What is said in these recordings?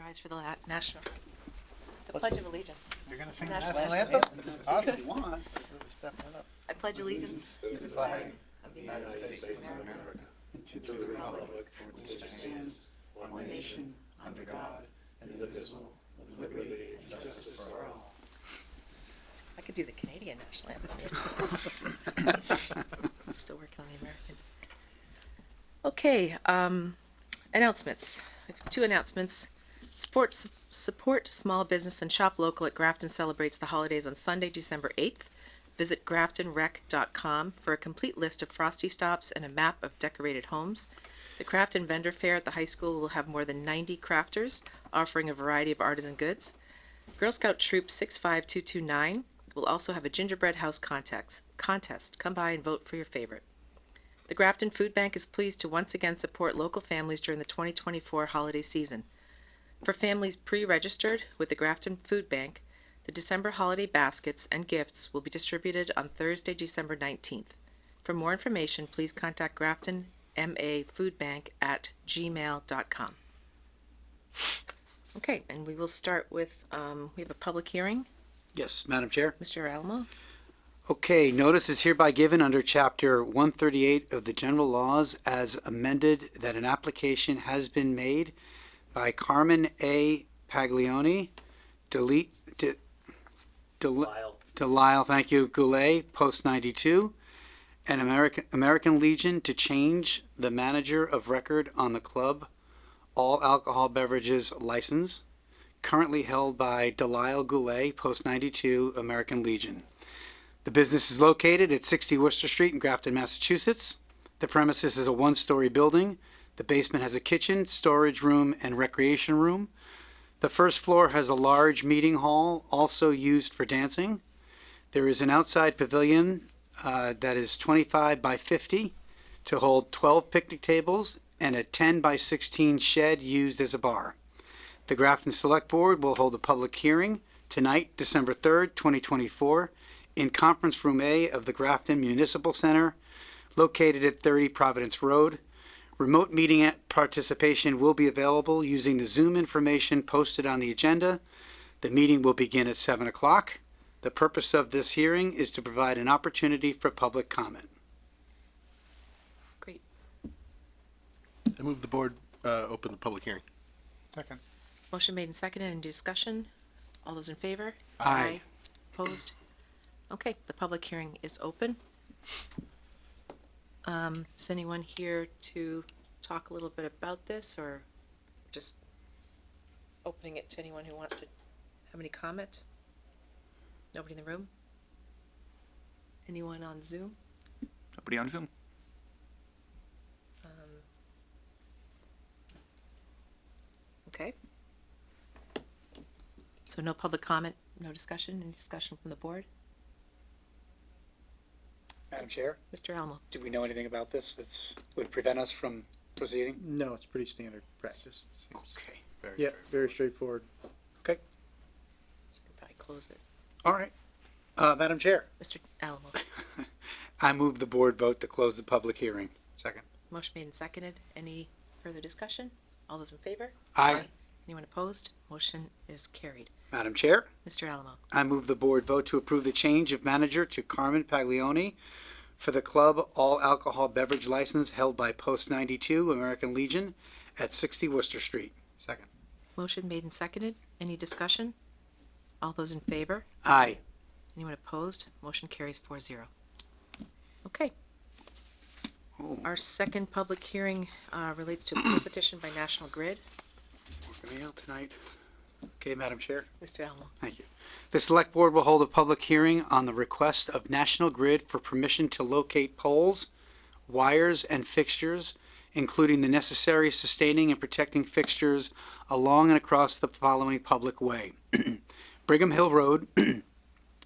rise for the national, the Pledge of Allegiance. You're going to sing the National national anthem? Awesome. If you want. Really stepping it up. I pledge allegiance to the flag of the United States of America, And to the republic for which it stands, one nation, under God, indivisible, with liberty and justice for all. I could do the Canadian national anthem. I'm still working on the American. Okay, announcements. We have 2 announcements. Support small business and shop local at Grafton celebrates the holidays on Sunday, December 8th. Visit graftonrec.com for a complete list of Frosty stops and a map of decorated homes. The Craft and Vendor Fair at the high school will have more than 90 crafters offering a variety of artisan goods. Girl Scout Troop 65229 will also have a gingerbread house contest. Come by and vote for your favorite. The Grafton Food Bank is pleased to once again support local families during the 2024 holiday season. For families pre-registered with the Grafton Food Bank, the December holiday baskets and gifts will be distributed on Thursday, December 19th. For more information, please contact Grafton MA Food Bank at gmail.com. Okay, and we will start with, we have a public hearing. Yes, Madam Chair. Mr. Alamo? Okay, notice is hereby given under Chapter 138 of the General Laws as amended that an application has been made by Carmen A. Paglioni, Delisle, thank you, Goulet, Post 92, and American Legion to change the manager of record on the club all alcohol beverages license, currently held by Delisle Goulet, Post 92, American Legion. The business is located at 60 Worcester Street in Grafton, Massachusetts. The premises is a 1-story building. The basement has a kitchen, storage room, and recreation room. The first floor has a large meeting hall, also used for dancing. There is an outside pavilion that is 25 by 50 to hold 12 picnic tables and a 10 by 16 shed used as a bar. The Grafton Select Board will hold a public hearing tonight, December 3rd, 2024, in Conference Room A of the Grafton Municipal Center, located at 30 Providence Road. Remote meeting participation will be available using the Zoom information posted on the agenda. The meeting will begin at 7 o'clock. The purpose of this hearing is to provide an opportunity for public comment. Great. I move the board open the public hearing. Second. Motion made and seconded. Any discussion? All those in favor? Aye. Opposed? Okay, the public hearing is open. Is anyone here to talk a little bit about this, or just opening it to anyone who wants to have any comment? Nobody in the room? Anyone on Zoom? Nobody on Zoom? Okay. So no public comment, no discussion, any discussion from the board? Madam Chair, Mr. Alamo? do we know anything about this that would prevent us from proceeding? No, it's pretty standard practice. Okay. Yeah, very straightforward. Probably close it. All right. Madam Chair, Mr. Alamo? I move the board vote to close the public hearing. Second. Motion made and seconded. Any further discussion? All those in favor? Aye. Anyone opposed? Motion is carried. Madam Chair, Mr. Alamo? I move the board vote to approve the change of manager to Carmen Paglioni for the club all alcohol beverage license held by Post 92 American Legion at 60 Worcester Street. Second. Motion made and seconded. Any discussion? All those in favor? Aye. Anyone opposed? Motion carries 4-0. Okay. Oh, Our second public hearing relates to a petition by National Grid. working me out tonight. Okay, Madam Chair. Mr. Alamo? Thank you. The Select Board will hold a public hearing on the request of National Grid for permission to locate poles, wires, and fixtures, including the necessary sustaining and protecting fixtures along and across the following public way. Brigham Hill Road,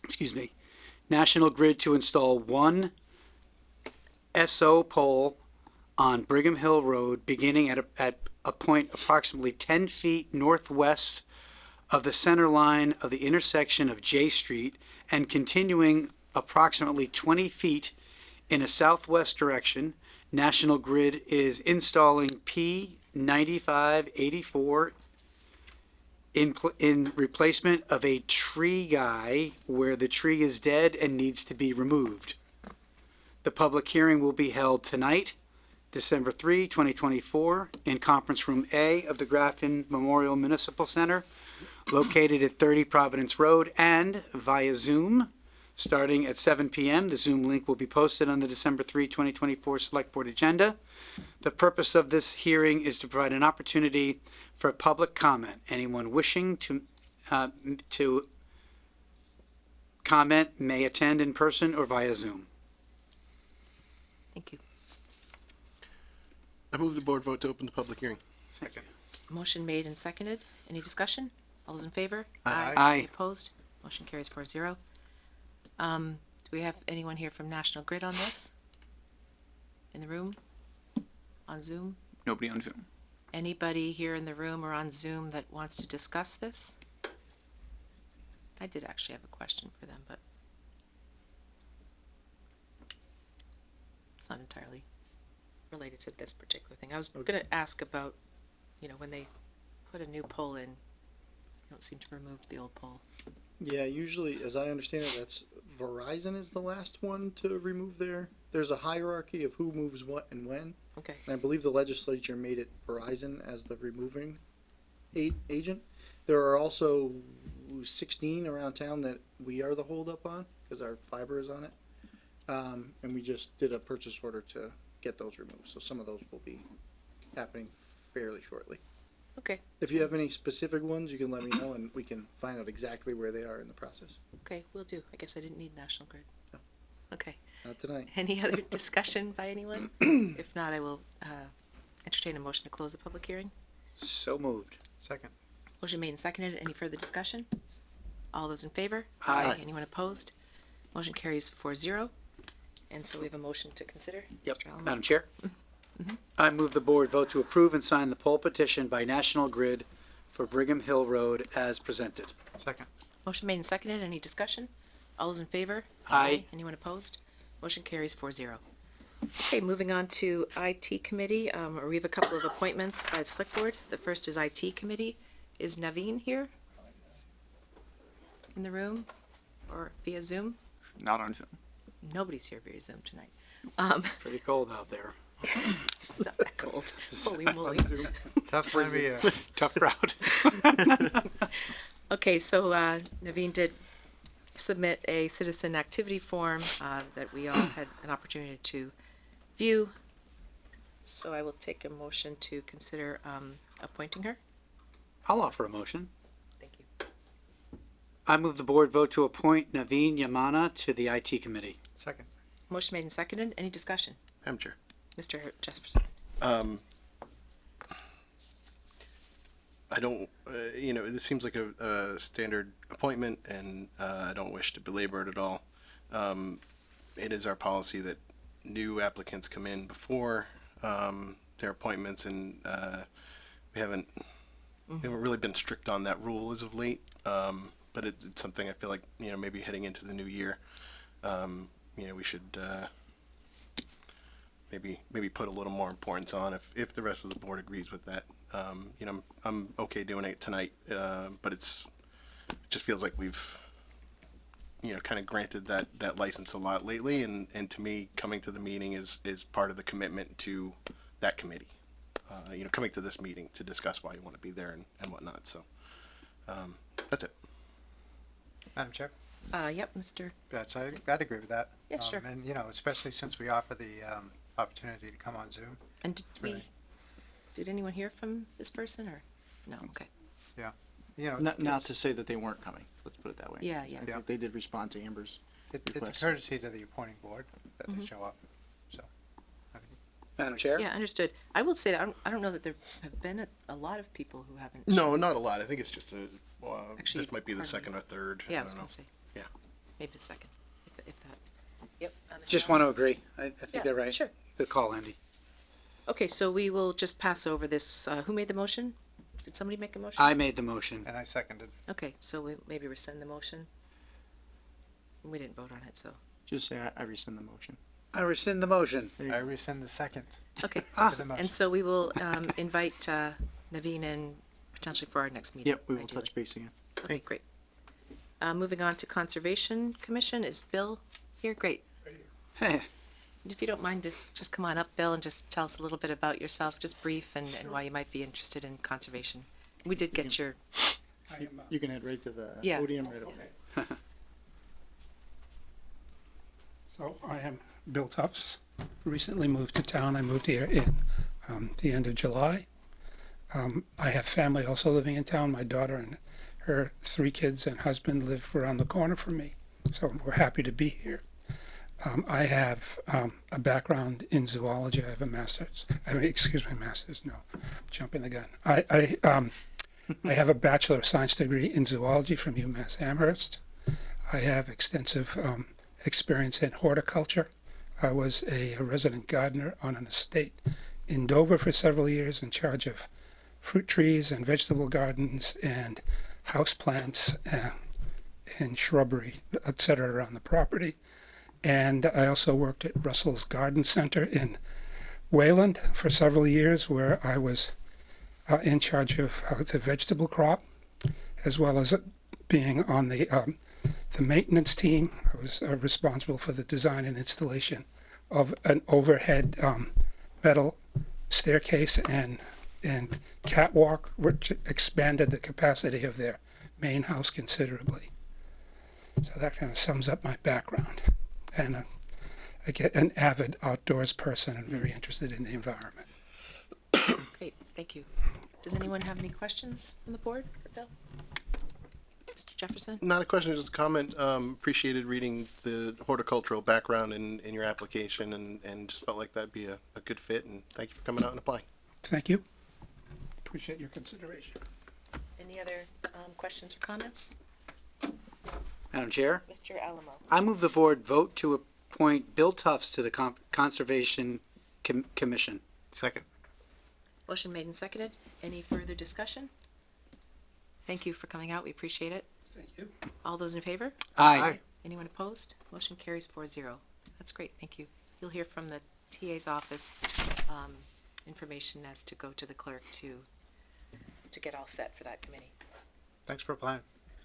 excuse me, National Grid to install one SO pole on Brigham Hill Road beginning at a point approximately 10 feet northwest of the center line of the intersection of J Street and continuing approximately 20 feet in a southwest direction. National Grid is installing P9584 in replacement of a tree guy where the tree is dead and needs to be removed. The public hearing will be held tonight, December 3, 2024, in Conference Room A of the Grafton Memorial Municipal Center, located at 30 Providence Road, and via Zoom, starting at 7 p.m. The Zoom link will be posted on the December 3, 2024 Select Board agenda. The purpose of this hearing is to provide an opportunity for public comment. Anyone wishing to comment may attend in person or via Zoom. Thank you. I move the board vote to open the public hearing. Second. Motion made and seconded. Any discussion? All those in favor? Aye. Aye. Any opposed? Motion carries 4-0. Do we have anyone here from National Grid on this? In the room? On Zoom? Nobody on Zoom. Anybody here in the room or on Zoom that wants to discuss this? I did actually have a question for them, but it's not entirely related to this particular thing. I was gonna ask about, when they put a new pole in, they don't seem to remove the old pole. Yeah, usually, as I understand it, that's Verizon is the last one to remove there's a hierarchy of who moves what and when. Okay, And I believe the legislature made it Verizon as the removing agent. There are also 16 around town that we are the holdup on, because our fiber is on it. And we just did a purchase order to get those removed, so some of those will be happening fairly shortly. okay, If you have any specific ones, you can let me know and we can find out exactly where they are in the process. okay, will do. I guess I didn't need National Grid. No. Okay. Not tonight. Any other discussion by anyone? If not, I will entertain a motion to close the public hearing. So moved. Second. Motion made and seconded. Any further discussion? All those in favor? Aye. Anyone opposed? Motion carries 4-0. And so we have a motion to consider. Yep. Mr. Allen? Madam Chair? I move the board vote to approve and sign the poll petition by National Grid for Brigham Hill Road as presented. Second. Motion made and seconded. Any discussion? All those in favor? Aye. Anyone opposed? Motion carries 4-0. Okay, moving on to IT Committee. We have a couple of appointments by the Select Board. The first is IT Committee. Is Naveen here? In the room? Or via Zoom? Not on Zoom. Nobody's here via Zoom tonight. Pretty cold out there. It's not that cold. Holy moly. Tough time of year. Tough crowd. Okay, so Naveen did submit a citizen activity form that we all had an opportunity to view. So I will take a motion to consider appointing her. I'll offer a motion. Thank you. I move the board vote to appoint Naveen Yamana to the IT Committee. Second. Motion made and seconded. Any discussion? Madam Chair. Mr. Jefferson? I don't, this seems like a standard appointment, and I don't wish to belabor it at all. It is our policy that new applicants come in before their appointments, and we haven't really been strict on that rule as of late. But it's something I feel like, maybe heading into the new year, we should maybe put a little more importance on if the rest of the board agrees with that. I'm okay doing it tonight, but it just feels like we've kind of granted that license a lot lately, and to me, coming to the meeting is part of the commitment to that committee. Coming to this meeting to discuss why you want to be there and whatnot. So that's it. Madam Chair, Yep, Mr. I'd agree with that. Yeah, sure. And, especially since we offer the opportunity to come on Zoom. And really- did anyone hear from this person or? No, okay. Not to say that they weren't coming, let's put it that way. Yeah. I think they did respond to Amber's It's a request. courtesy to the appointing board that they show up, so. I think Madam Chair? Yeah, understood. I will say that I don't know that there have been a lot of people who haven't. No, not a lot. I think it's just Actually, this might be the pardon second or third. Yeah, I I was don't gonna know. say. Yeah. Maybe the second, if that. Yep. Mr. Just Allen? want to agree. I think Yeah, they're right. sure. Good call, Andy. Okay, so we will just pass over this. Who made the motion? Did somebody make a motion? I made the motion. And I seconded. Okay, so we maybe rescind the motion. We didn't vote on it, so. Just say I rescind the motion. I rescind the motion. I rescind the second Okay, to the motion. and so we will invite Naveen and potentially for our next meeting. Yep, we will ideally. touch base again. Okay, great. Moving on to Conservation Commission, is Bill here? Great. Hey, And if you don't mind, to just come on up, Bill, and just tell us a little bit about yourself, just brief, and why you might be interested in conservation. We did get your, You can head right to the Yeah. podium right away. So I am Bill Tufts. Recently moved to town. I moved here in the end of July. I have family also living in town. My daughter and her 3 kids and husband live around the corner from me. So we're happy to be here. I have a background in zoology. I have a master's. Master's. No, jumping the gun. I have a Bachelor of Science degree in zoology from UMass Amherst. I have extensive experience in horticulture. I was a resident gardener on an estate in Dover for several years, in charge of fruit trees and vegetable gardens and house plants and shrubbery, etc., around the property. And I also worked at Russell's Garden Center in Wayland for several years, where I was in charge of the vegetable crop, as well as being on the maintenance team. I was responsible for the design and installation of an overhead metal staircase and catwalk, which expanded the capacity of their main house considerably. So that kind of sums up my background. And I get an avid outdoors person and very interested in the environment. great, thank you. Does anyone have any questions from the board for Bill? Mr. Jefferson? Not a question, just a comment. Appreciated reading the horticultural background in your application and just felt like that'd be a good fit. And thank you for coming out and applying. Thank you. Appreciate your consideration. Any other questions or comments? Madam Chair, Mr. Alamo? I move the board vote to appoint Bill Tufts to the Conservation Commission. Second. Motion made and seconded. Any further discussion? Thank you for coming out. We appreciate it. Thank you. All those in favor? Aye. Anyone opposed? Motion carries 4-0. That's great. Thank you. You'll hear from the TA's office information as to go to the clerk to get all set for that committee. Thanks for applying.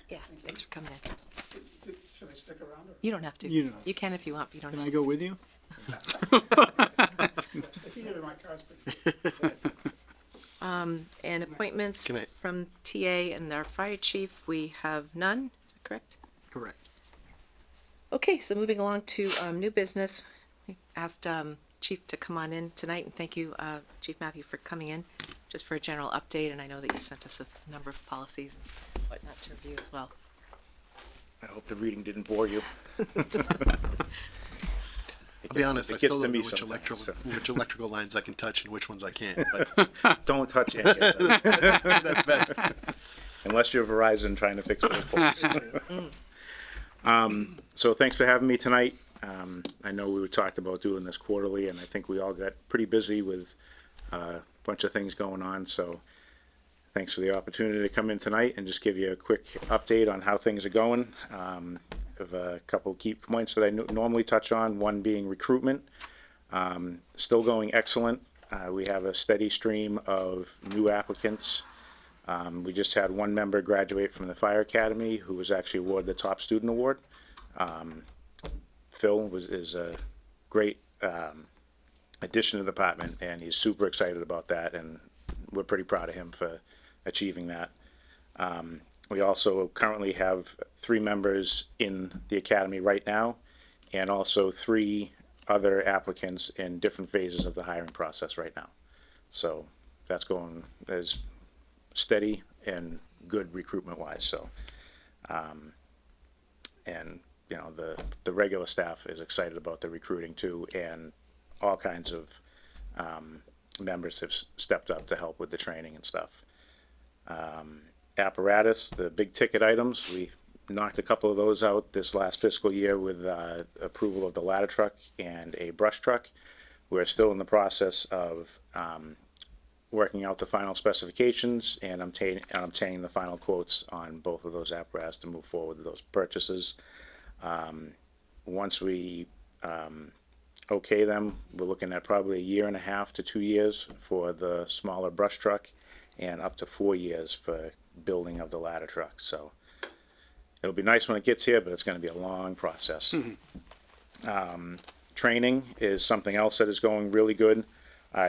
Yeah, thanks for coming in. Should I stick around? You don't have to. You don't have You can if you want, but you don't Can have I to. go with you? The heater in my car's pretty good. And appointments Good night. from TA and our fire chief, we have none. Is that correct? Correct. Okay, so moving along to new business, we asked Chief to come on in tonight, and thank you, Chief Matthew, for coming in, just for a general update, and I know that you sent us a number of policies and whatnot to review as well. I hope the reading didn't bore you. I'll be honest, I it still gets to don't know me which sometimes, so. which electrical lines I can touch and which ones I can't. But Don't touch any of them, that's best. unless you're Verizon trying to fix those poles. So thanks for having me tonight. I know we talked about doing this quarterly, and I think we all got pretty busy with a bunch of things going on, so thanks for the opportunity to come in tonight and just give you a quick update on how things are going. Of a couple key points that I normally touch on, one being recruitment. Still going excellent. We have a steady stream of new applicants. We just had one member graduate from the Fire Academy who was actually awarded the Top Student Award. Phil is a great addition to the department, and he's super excited about that, and we're pretty proud of him for achieving that. We also currently have 3 members in the academy right now, and also 3 other applicants in different phases of the hiring process right now. So that's going as steady and good recruitment wise. So, and you know, the regular staff is excited about the recruiting too, and all kinds of members have stepped up to help with the training and stuff. Apparatus, the big ticket items, we knocked a couple of those out this last fiscal year with approval of the ladder truck and a brush truck. We're still in the process of working out the final specifications and obtaining the final quotes on both of those apparatus to move forward with those purchases. Once we okay them, we're looking at probably 1.5 to 2 years for the smaller brush truck and up to 4 years for building of the ladder truck. So it'll be nice when it gets here, but it's going to be a long process. Training is something else that is going really good.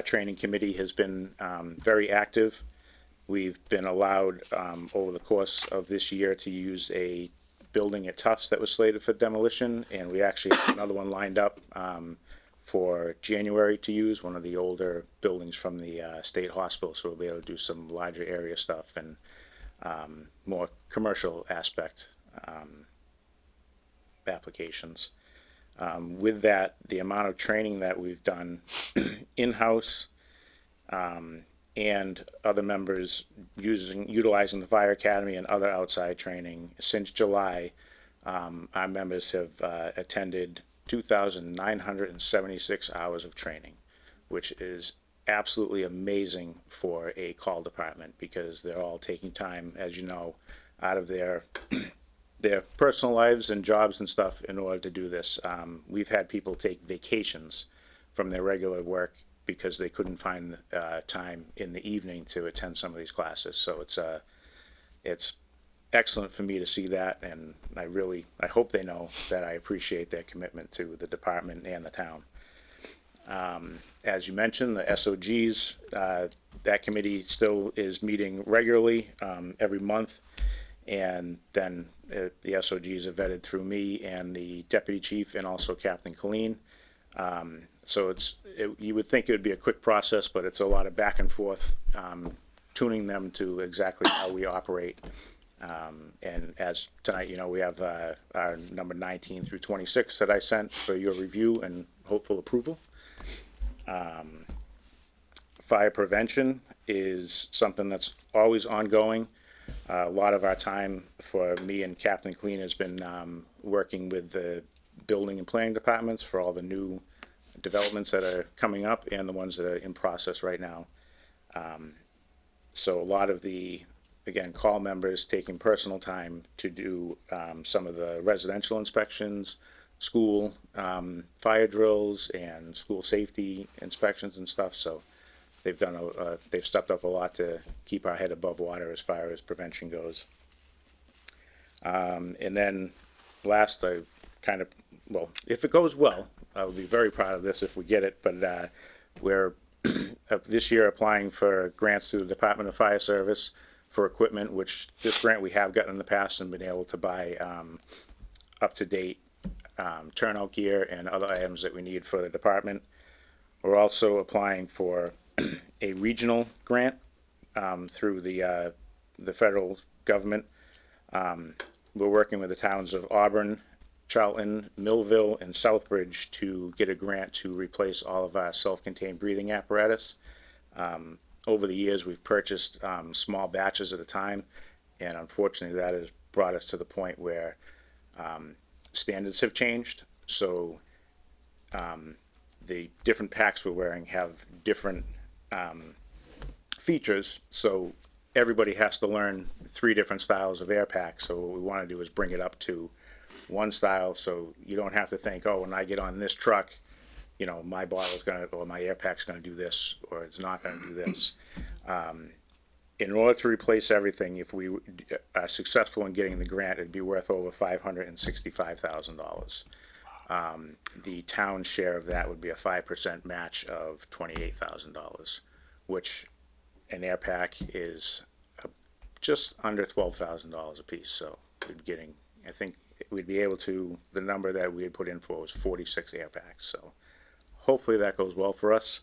Training committee has been very active. We've been allowed over the course of this year to use a building at Tufts that was slated for demolition, and we actually have another one lined up for January to use, one of the older buildings from the state hospital, so we'll be able to do some larger area stuff and more commercial aspect applications. With that, the amount of training that we've done in-house and other members utilizing the Fire Academy and other outside training since July, our members have attended 2,976 hours of training, which is absolutely amazing for a call department because they're all taking time, as you know, out of their personal lives and jobs and stuff in order to do this. We've had people take vacations from their regular work because they couldn't find time in the evening to attend some of these classes. So it's excellent for me to see that, and I hope they know that I appreciate their commitment to the department and the town. As you mentioned, the SOGs, that committee still is meeting regularly every month, and then the SOGs are vetted through me and the deputy chief and also Captain Colleen. So you would think it would be a quick process, but it's a lot of back and forth, tuning them to exactly how we operate. And as tonight, we have our number 19 through 26 that I sent for your review and hopeful approval. Fire prevention is something that's always ongoing. A lot of our time for me and Captain Clean has been working with the building and planning departments for all the new developments that are coming up and the ones that are in process right now. So a lot of the, again, call members taking personal time to do some of the residential inspections, school fire drills, and school safety inspections and stuff. So they've done they've stepped up a lot to keep our head above water as far as prevention goes. And then last, if it goes well, I'll be very proud of this if we get it, but we're this year applying for grants through the Department of Fire Service for equipment, which this grant we have gotten in the past and been able to buy up-to-date turnout gear and other items that we need for the department. We're also applying for a regional grant through the federal government. We're working with the towns of Auburn, Charlton, Millville, and Southbridge to get a grant to replace all of our self-contained breathing apparatus. Over the years, we've purchased small batches at a time, and unfortunately that has brought us to the point where standards have changed. So the different packs we're wearing have different features, so everybody has to learn 3 different styles of air packs. So what we want to do is bring it up to one style, so you don't have to think, oh, when I get on this truck, my bottle's or my air pack's gonna do this, or it's not gonna do this. In order to replace everything, if we are successful in getting the grant, it'd be worth over $565,000. The town share of that would be a 5% match of $28,000, which an air pack is just under $12,000 a piece. So we'd be getting, I think we'd be able to, the number that we had put in for was 46 air packs. So hopefully that goes well for us.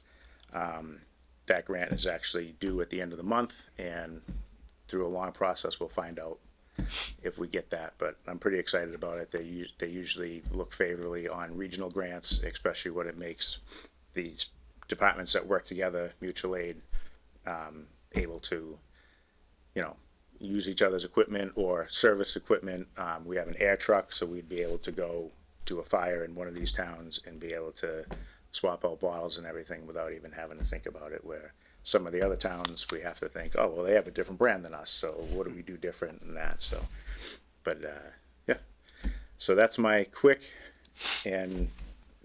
That grant is actually due at the end of the month, and through a long process, we'll find out if we get that. But I'm pretty excited about it. They usually look favorably on regional grants, especially when it makes these departments that work together, mutual aid, able to, use each other's equipment or service equipment. We have an air truck, so we'd be able to go to a fire in one of these towns and be able to swap out bottles and everything without even having to think about it, where some of the other towns we have to think, oh, well, they have a different brand than us, so what do we do different than that? So, but yeah, so that's my quick and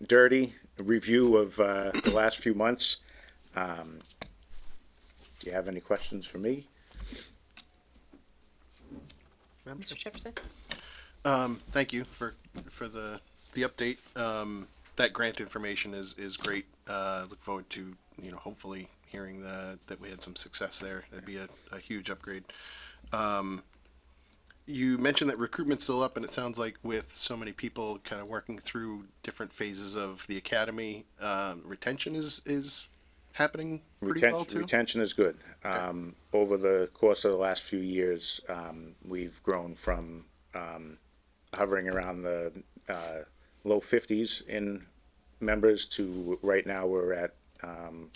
dirty review of the last few months. Do you have any questions for me? Mr. Jefferson? Thank you for the update. That grant information is great. Look forward to, hopefully hearing that we had some success there. That'd be a huge upgrade. You mentioned that recruitment's still up, and it sounds like with so many people kind of working through different phases of the academy, retention is happening pretty well too. Retention is good. Over the course of the last few years, we've grown from hovering around the low 50s in members to right now we're at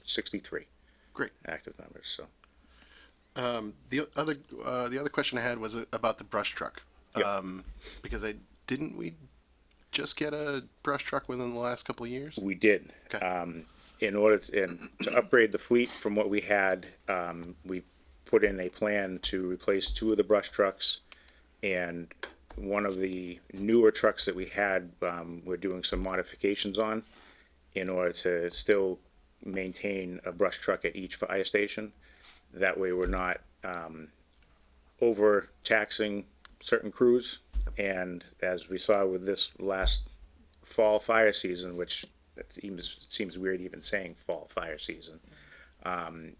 63 Great. active members. So The other question I had was about the brush truck. Yep. Because didn't we just get a brush truck within the last couple of years? we did. Okay. In order to upgrade the fleet from what we had, we put in a plan to replace 2 of the brush trucks, and one of the newer trucks that we had, we're doing some modifications on in order to still maintain a brush truck at each fire station. That way we're not overtaxing certain crews. And as we saw with this last fall fire season, which it seems weird even saying fall fire season,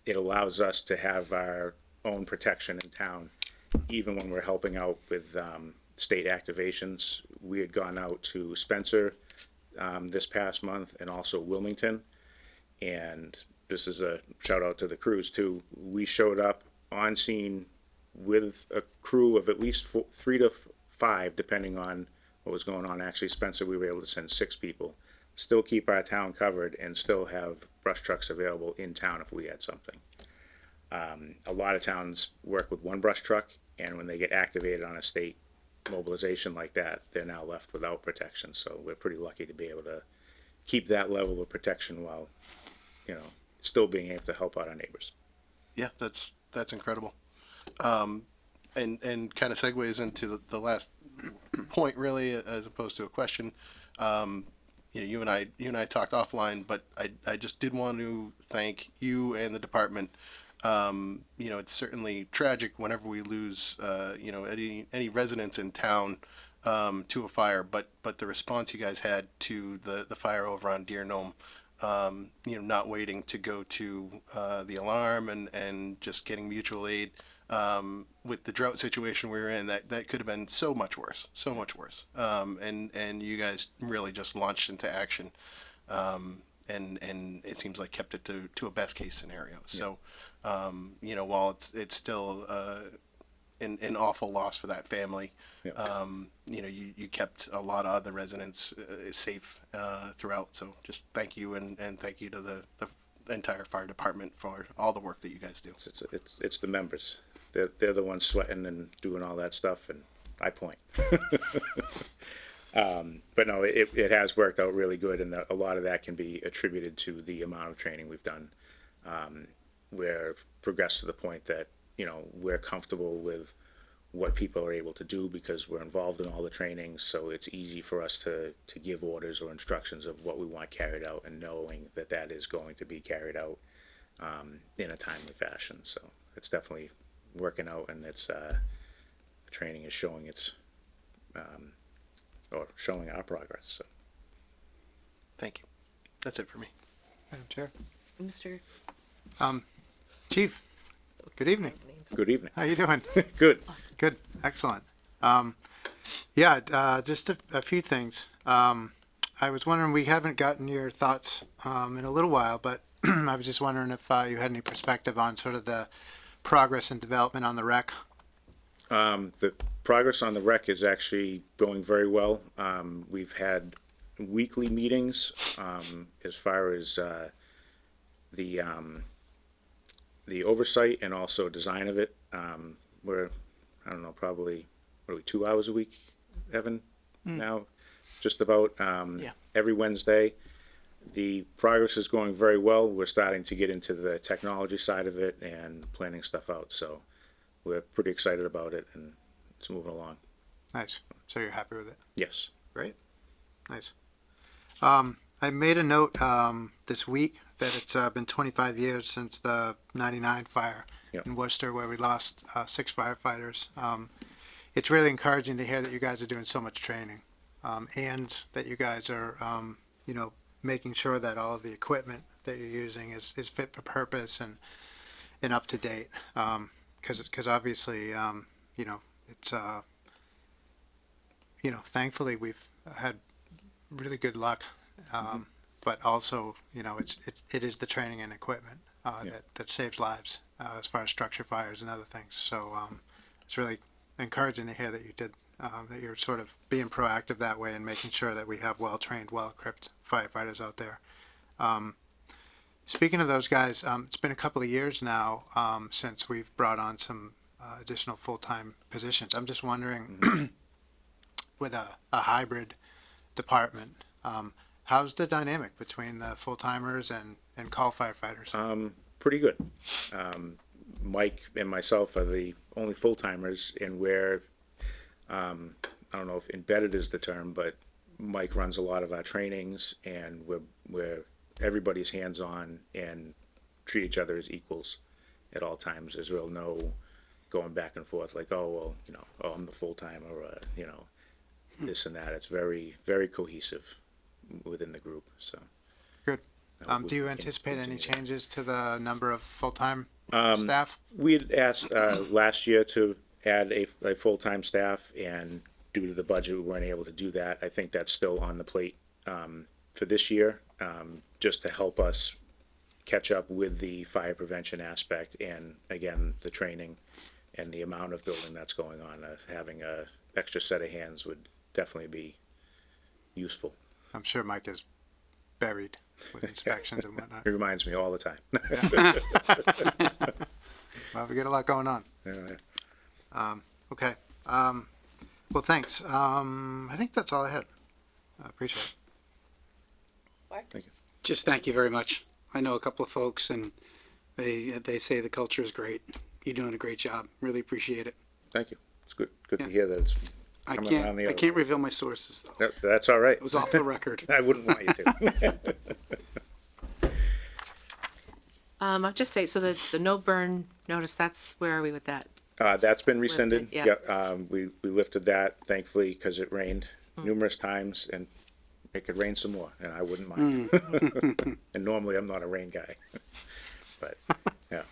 it allows us to have our own protection in town, even when we're helping out with state activations. We had gone out to Spencer this past month and also Wilmington, and this is a shout out to the crews too. We showed up on scene with a crew of at least 3 to 5, depending on what was going on. Actually, Spencer, we were able to send 6 people, still keep our town covered, and still have brush trucks available in town if we had something. A lot of towns work with 1 brush truck, and when they get activated on a state mobilization like that, they're now left without protection. So we're pretty lucky to be able to keep that level of protection while, still being able to help out our neighbors. Yeah, that's incredible. And kind of segues into the last point, really, as opposed to a question. You and I talked offline, but I just did want to thank you and the department. It's certainly tragic whenever we lose, any residents in town to a fire, but the response you guys had to the fire over on Deer Gnome, not waiting to go to the alarm and just getting mutual aid. With the drought situation we were in, that could have been so much worse. And you guys really just launched into action, and it seems like kept it to a best case scenario. So, while it's still an awful loss for that family, you kept a lot of other residents safe throughout. So just thank you, and thank you to the entire fire department for all the work that you guys do. It's the members. They're the ones sweating and doing all that stuff, and I point. But no, it has worked out really good, and a lot of that can be attributed to the amount of training we've done. We're progressed to the point that, we're comfortable with what people are able to do because we're involved in all the trainings, so it's easy for us to give orders or instructions of what we want carried out, and knowing that is going to be carried out in a timely fashion. So it's definitely working out, and it's training is showing showing our progress. So Thank you. That's it for me. Madam Chair. Mr. Chief, good evening. good evening. How you doing? Good. Good. Excellent. Just a few things. I was wondering, we haven't gotten your thoughts in a little while, but I was just wondering if you had any perspective on sort of the progress and development on the rec. The progress on the rec is actually going very well. We've had weekly meetings as far as the oversight and also design of it. We're, I don't know, probably, what are we, 2 hours a week, Evan, now? Just about, every Wednesday. The progress is going very well. We're starting to get into the technology side of it and planning stuff out, so we're pretty excited about it, and it's moving along. Nice. So you're happy with it? Yes. Great. Nice. I I made a note this week that it's been 25 years since the '99 fire Yep. in Worcester, where we lost 6 firefighters. It's really encouraging to hear that you guys are doing so much training, and that you guys are, you know, making sure that all of the equipment that you're using is fit for purpose and up to date. Because obviously, you know, it's you know, thankfully we've had really good luck. But also, you know, it is the training and equipment that saves lives as far as structure fires and other things. So it's really encouraging to hear that you did that. You're sort of being proactive that way and making sure that we have well trained, well equipped firefighters out there. Speaking of those guys, it's been a couple of years now since we've brought on some additional full time positions. I'm just wondering, with a hybrid department. How's the dynamic between the full timers and call firefighters? Pretty good. Mike and myself are the only full timers, and where I don't know if embedded is the term, but Mike runs a lot of our trainings, and we're everybody's hands on and treat each other as equals at all times. There's real no going back and forth like, oh well, you know, oh I'm the full timer, or you know, this and that. It's very, very cohesive within the group. So Good. Do you we can anticipate any continue that. changes to the number of full time staff? We had asked last year to add a full-time staff, and due to the budget, we weren't able to do that. I think that's still on the plate for this year, just to help us catch up with the fire prevention aspect, and again, the training and the amount of building that's going on. Having a extra set of hands would definitely be useful. I'm sure Mike is buried with inspections and whatnot. It reminds me all the time. Well, we got a lot going on. Yeah. Okay. Well, thanks. I think that's all I had. I appreciate it. Thank you. Just thank you very much. I know a couple of folks, and they say the culture is great. You're doing a great job. Really appreciate it. Thank you. It's good to Yeah. hear that it's I coming around can't the I other can't way. reveal my sources though. That's all right. It was off the record. I wouldn't want you to. I'll just say, so the no burn notice, that's, where are we with that? That's been rescinded. Lifted, Yeah. We lifted that thankfully because it rained numerous times, and it could rain some more, and I wouldn't mind. And normally I'm not a rain guy, but yeah.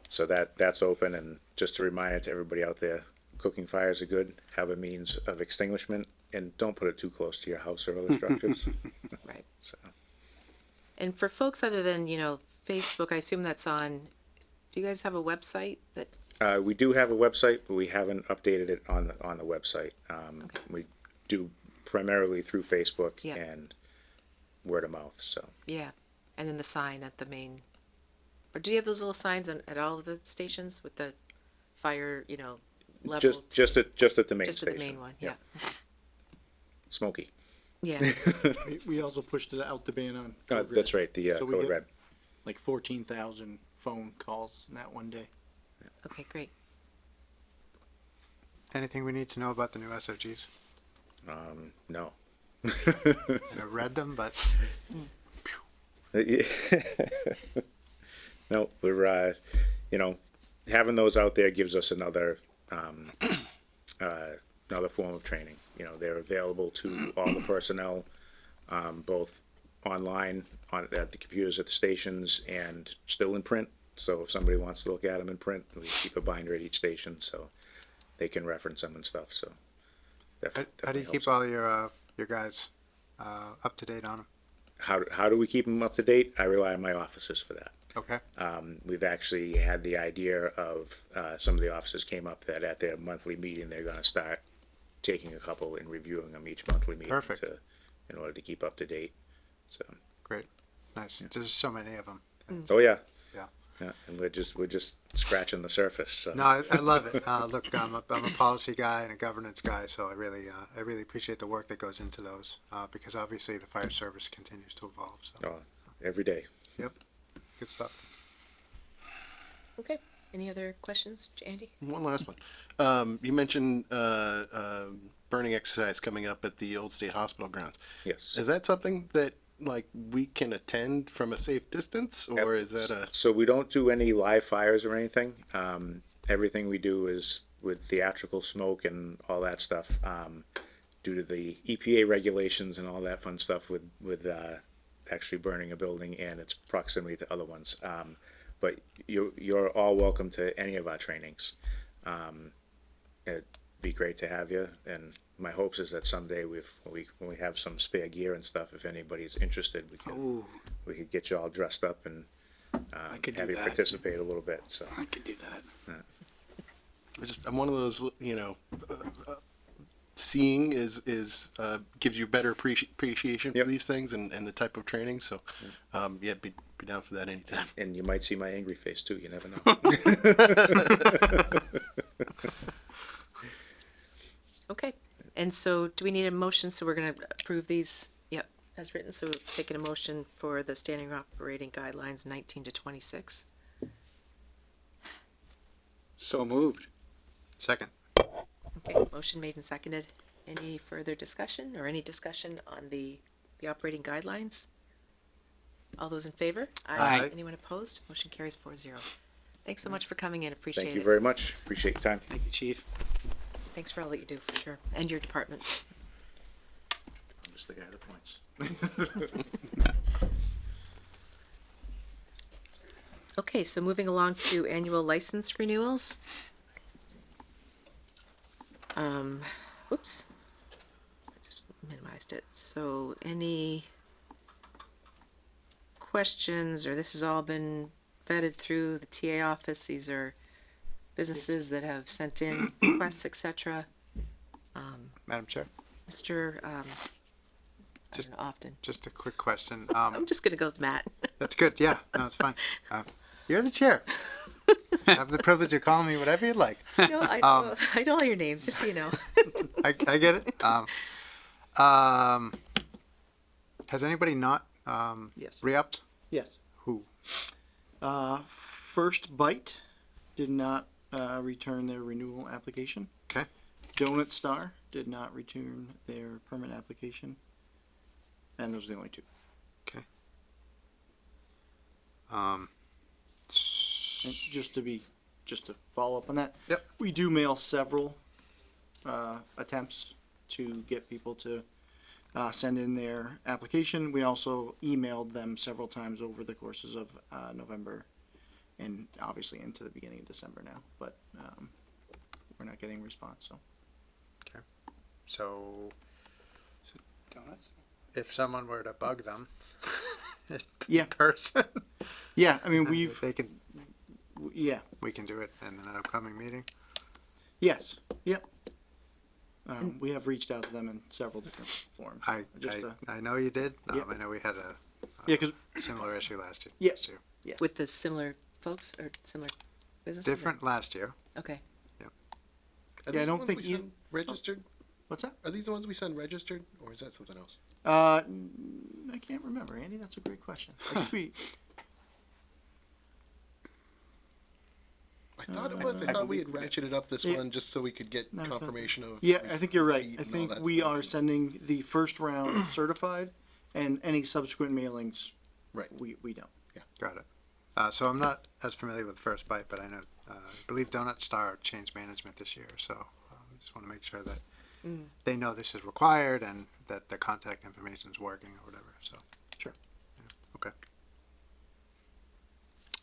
So that's open, and just a reminder to everybody out there, cooking fires are good. Have a means of extinguishment, and don't put it too close to your house or other structures. Right. So, And for folks other than, you know, Facebook, I assume that's on, do you guys have a website that, we do have a website, but we haven't updated it on the website. Okay. We do primarily through Facebook Yeah. and word of mouth. So yeah, and then the sign at the main, or do you have those little signs at all of the stations with the fire, you know, level? just at the main Just station. at the main one, yeah. Smoky. Yeah, We also pushed it out to ban on. Code That's Red. right. The So we code get- red. Like 14,000 phone calls in that one day. okay, great. Anything we need to know about the new SOGs? No. I read them, but No, we're you know, having those out there gives us another another form of training. You know, they're available to all the personnel, both online at the computers at the stations and still in print. So if somebody wants to look at them in print, we keep a binder at each station so they can reference them and stuff. So how do definitely you helps. keep all your guys up to date on them? How do we keep them up to date? I rely on my officers for that. Okay. We've actually had the idea of, some of the officers came up that at their monthly meeting, they're gonna start taking a couple and reviewing them each monthly meeting. Perfect. In order to keep up to date, so, Great. Nice. There's so many of them. oh yeah. Yeah. Yeah, and we're just scratching the surface, so. No, I love it. Look, I'm a policy guy and a governance guy, so I really appreciate the work that goes into those, because obviously the fire service continues to evolve. So Oh, every day. good stuff. Okay, any other questions, Andy? One last one. You mentioned burning exercise coming up at the Old State Hospital grounds. Yes. Is that something that like we can attend from a safe distance, or is that a? So we don't do any live fires or anything. Everything we do is with theatrical smoke and all that stuff, due to the EPA regulations and all that fun stuff with actually burning a building and its proximity to other ones. But you're all welcome to any of our trainings. It'd be great to have you, and my hopes is that someday when we have some spare gear and stuff, if anybody's interested, Ooh, we could get you all dressed up and could do have you that. participate a little bit. So I could do that. I'm one of those, seeing is gives you better appreciation Yep. for these things and the type of training. So, yeah, be down for that anytime. and you might see my angry face too. You never know. Okay, and so do we need a motion? So we're gonna approve these, yep, as written, so taking a motion for the standing operating guidelines 19 to 26. So moved. Second. Okay, motion made and seconded. Any further discussion or any discussion on the operating guidelines? All those in favor? Aye. Anyone opposed? Motion carries 4-0. Thanks so much for coming in, appreciate Thank you it. very much. Appreciate your time. Thank you, Chief. Thanks for all that you do, for sure, and your department. I'm just the guy that points. Okay, so moving along to annual license renewals. Whoops. I just minimized it. So any questions, or this has all been vetted through the TA office? These are businesses that have sent in requests, etc. Madam Chair, Mr. Just- Often. just a quick question. I'm just gonna go with Matt. That's good. Yeah, no, it's fine. You're the chair. I have the privilege of calling me whatever you'd like. No, I know all your names, just so you know. I get it. Has anybody not Yes. re-upped? Yes. Who? First Bite did not return their renewal application. Okay. Donut Star did not return their permit application. And those are the only two. And just to follow up on that. Yep. We do mail several attempts to get people to send in their application. We also emailed them several times over the courses of November and obviously into the beginning of December now, but we're not getting a response, so. So Donuts? if someone were to bug them Yeah. in person, Yeah, I mean, we've, they can, yeah, we can do it in an upcoming meeting. yes, yep. We have reached out to them in several different forms. Just to- I know you did. Yeah. I know we had a Yeah, because similar issue last year. Yeah. Last year. With the similar folks or similar businesses? or- Different last year. Okay. Are Yeah, I these don't ones think we you- send registered. what's that? Are these the ones we send registered, or is that something else? I can't remember, Andy. That's a great question. I think we. I thought it was. I thought we had ratcheted up this Yeah. one just so we could get No, confirmation of. Yeah, I think you're right. receipt I and all think that we stuff. are sending the first round certified, and any subsequent mailings. Right. We don't. Got it. So I'm not as familiar with First Bite, but I know, I believe Donut Star changed management this year, so just want to make sure that they know this is required and that the contact information is working or whatever, so. Sure. Yeah, okay.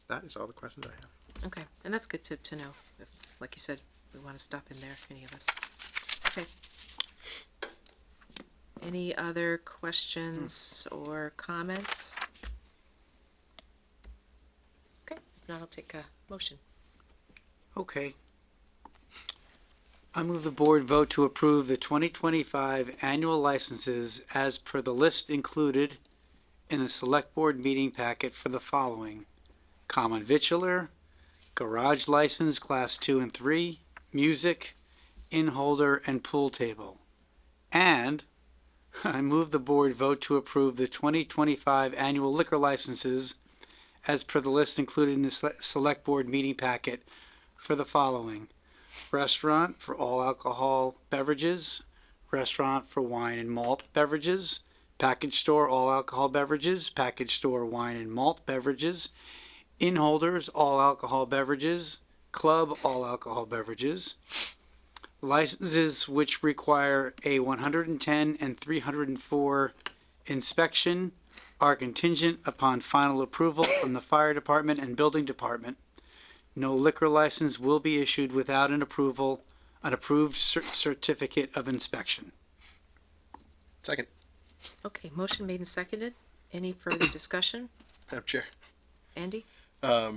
That is all the questions I have. Okay, and that's good to know, if, like you said, we wanna stop in there, any of us. Okay. Any other questions or comments? Okay, if not, I'll take a motion. Okay. I move the board vote to approve the 2025 annual licenses as per the list included in the select board meeting packet for the following: common vitular, garage license class 2 and 3, music, in-holder and pool table. And I move the board vote to approve the 2025 annual liquor licenses as per the list included in the select board meeting packet for the following: restaurant for all alcohol beverages, restaurant for wine and malt beverages, package store all alcohol beverages, package store wine and malt beverages, inn holders all alcohol beverages, club all alcohol beverages, licenses which require a 110 and 304 inspection are contingent upon final approval from the fire department and building department. No liquor license will be issued without an approved certificate of inspection. Second, Okay, motion made and seconded. Any further discussion? Madam Chair. Andy? I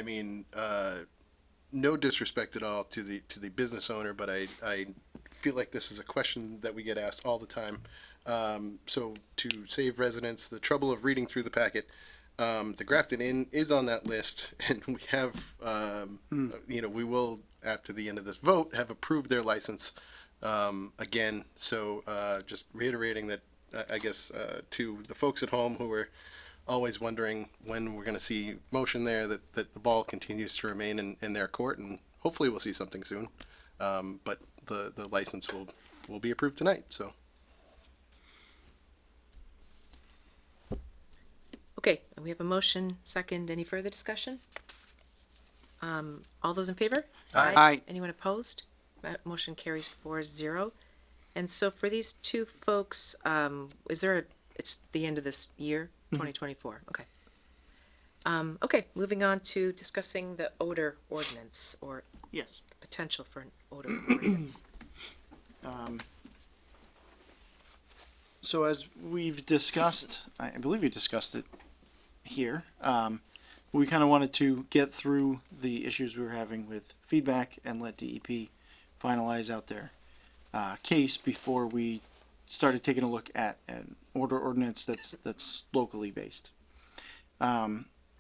mean, no disrespect at all to the business owner, but I feel like this is a question that we get asked all the time. So to save residents the trouble of reading through the packet, the Grafton Inn is on that list, and we have, we will, after the end of this vote, have approved their license again. So just reiterating that, I guess, to the folks at home who are always wondering when we're going to see motion there, that the ball continues to remain in their court, and hopefully we'll see something soon. But the license will be approved tonight. So Okay, we have a motion, second. Any further discussion? All those in favor? Aye. Anyone opposed? That motion carries 4-0. And so for these two folks, it's the end of this year, 2024, okay. Okay, moving on to discussing the odor ordinance, or Yes. the potential for an odor ordinance. So as we've discussed, I believe we discussed it here, we kind of wanted to get through the issues we were having with feedback and let DEP finalize out their case before we started taking a look at an ordinance that's locally based.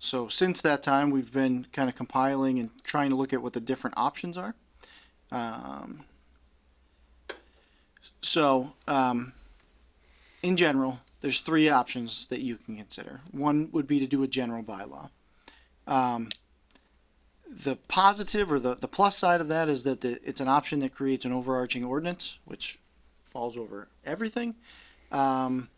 So since that time, we've been kind of compiling and trying to look at what the different options are. In general, there's three options that you can consider. One would be to do a general bylaw. The positive or the plus side of that is that it's an option that creates an overarching ordinance, which falls over everything. The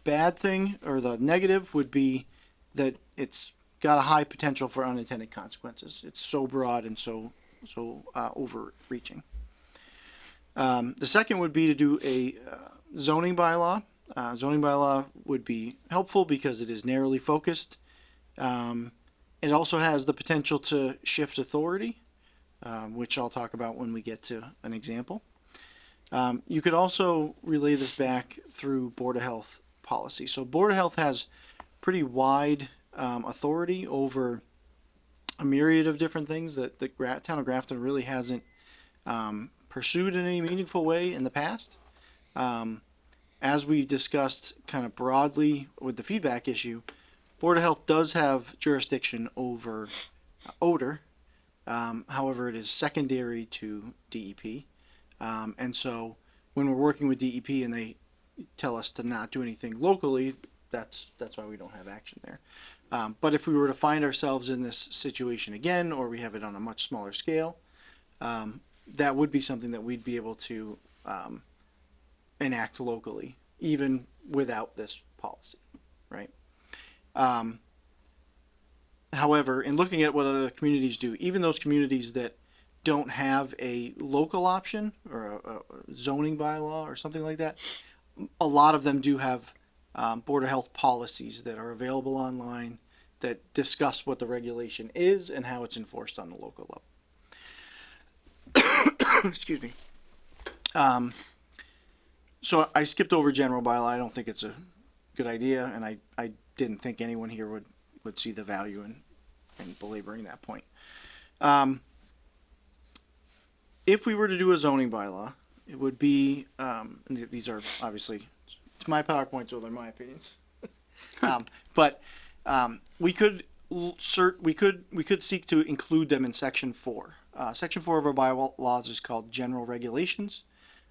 bad thing or the negative would be that it's got a high potential for unintended consequences. It's so broad and so overreaching. The second would be to do a zoning bylaw. Zoning bylaw would be helpful because it is narrowly focused. It also has the potential to shift authority, which I'll talk about when we get to an example. You could also relay this back through Board of Health policy. So Board of Health has pretty wide authority over a myriad of different things that the town of Grafton really hasn't pursued in any meaningful way in the past. As we've discussed kind of broadly with the feedback issue, Board of Health does have jurisdiction over odor. However, it is secondary to DEP. And so when we're working with DEP and they tell us to not do anything locally, that's why we don't have action there. But if we were to find ourselves in this situation again, or we have it on a much smaller scale, that would be something that we'd be able to enact locally, even without this policy, right? However, in looking at what other communities do, even those communities that don't have a local option or a zoning bylaw or something like that, a lot of them do have Board of Health policies that are available online that discuss what the regulation is and how it's enforced on the local level. Excuse me. So I skipped over general bylaw. I don't think it's a good idea, and I didn't think anyone here would see the value in belaboring that point. If we were to do a zoning bylaw, it would be, and these are obviously, it's my PowerPoint, so they're my opinions. But we could seek to include them in Section 4. Section 4 of our bylaws is called General Regulations.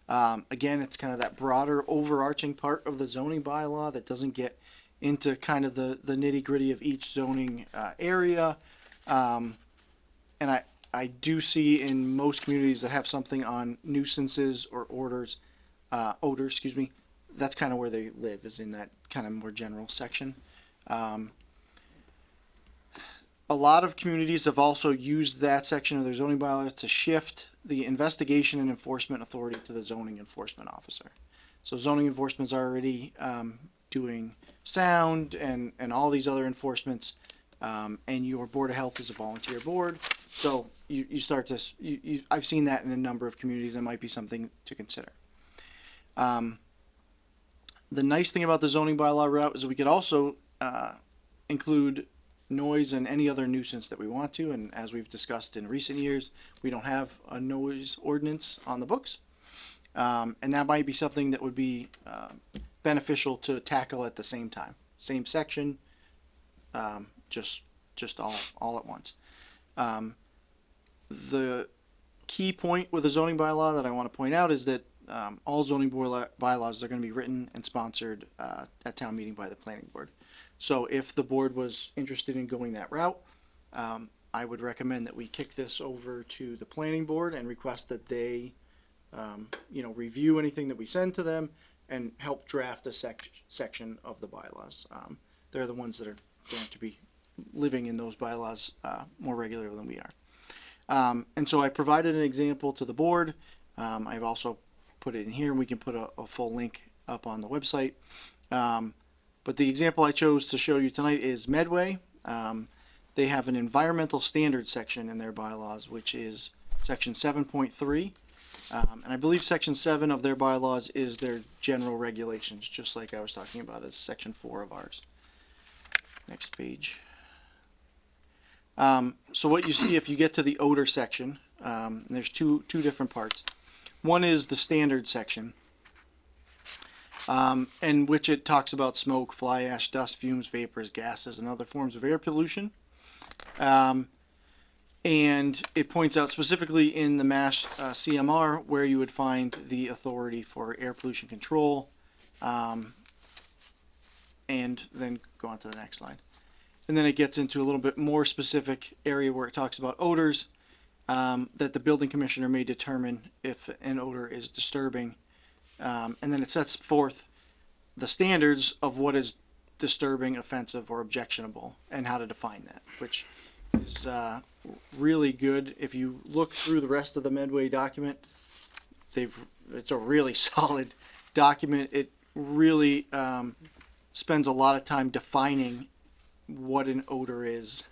Again, it's kind of that broader, overarching part of the zoning bylaw that doesn't get into kind of the nitty gritty of each zoning area. And I do see in most communities that have something on nuisances or orders, odor, excuse me, that's kind of where they live, is in that kind of more general section. A lot of communities have also used that section of their zoning bylaws to shift the investigation and enforcement authority to the zoning enforcement officer. So zoning enforcement's already doing sound and all these other enforcements, and your board of health is a volunteer board. So you start to, I've seen that in a number of communities. That might be something to consider. The nice thing about the zoning bylaw route is we could also include noise and any other nuisance that we want to. And as we've discussed in recent years, we don't have a noise ordinance on the books. And that might be something that would be beneficial to tackle at the same time. Same section, just all at once. The key point with the zoning bylaw that I want to point out is that all zoning bylaws are going to be written and sponsored at town meeting by the planning board. So if the board was interested in going that route, I would recommend that we kick this over to the planning board and request that they, review anything that we send to them and help draft a section of the bylaws. They're the ones that are going to be living in those bylaws more regularly than we are. And so I provided an example to the board. I've also put it in here, and we can put a full link up on the website. But the example I chose to show you tonight is Medway. They have an environmental standards section in their bylaws, which is section 7.3. And I believe section 7 of their bylaws is their general regulations, just like I was talking about as section 4 of ours. Next page. So what you see if you get to the odor section, there's two different parts. One is the standard section, in which it talks about smoke, fly ash, dust, fumes, vapors, gases, and other forms of air pollution. And it points out specifically in the MASH CMR where you would find the authority for air pollution control. And then go on to the next slide. And then it gets into a little bit more specific area where it talks about odors, that the building commissioner may determine if an odor is disturbing. And then it sets forth the standards of what is disturbing, offensive, or objectionable, and how to define that, which is really good. If you look through the rest of the Medway document, it's a really solid document. It really spends a lot of time defining what an odor is,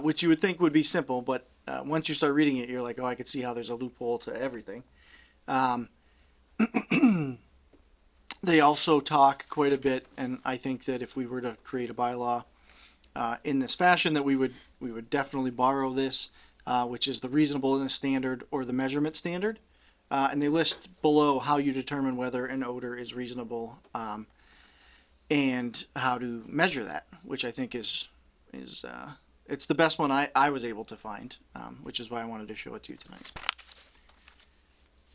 which you would think would be simple, but once you start reading it, you're like, oh, I could see how there's a loophole to everything. They also talk quite a bit, and I think that if we were to create a bylaw in this fashion, that we would definitely borrow this, which is the reasonableness standard or the measurement standard. And they list below how you determine whether an odor is reasonable, and how to measure that, which I think is it's the best one I was able to find, which is why I wanted to show it to you tonight.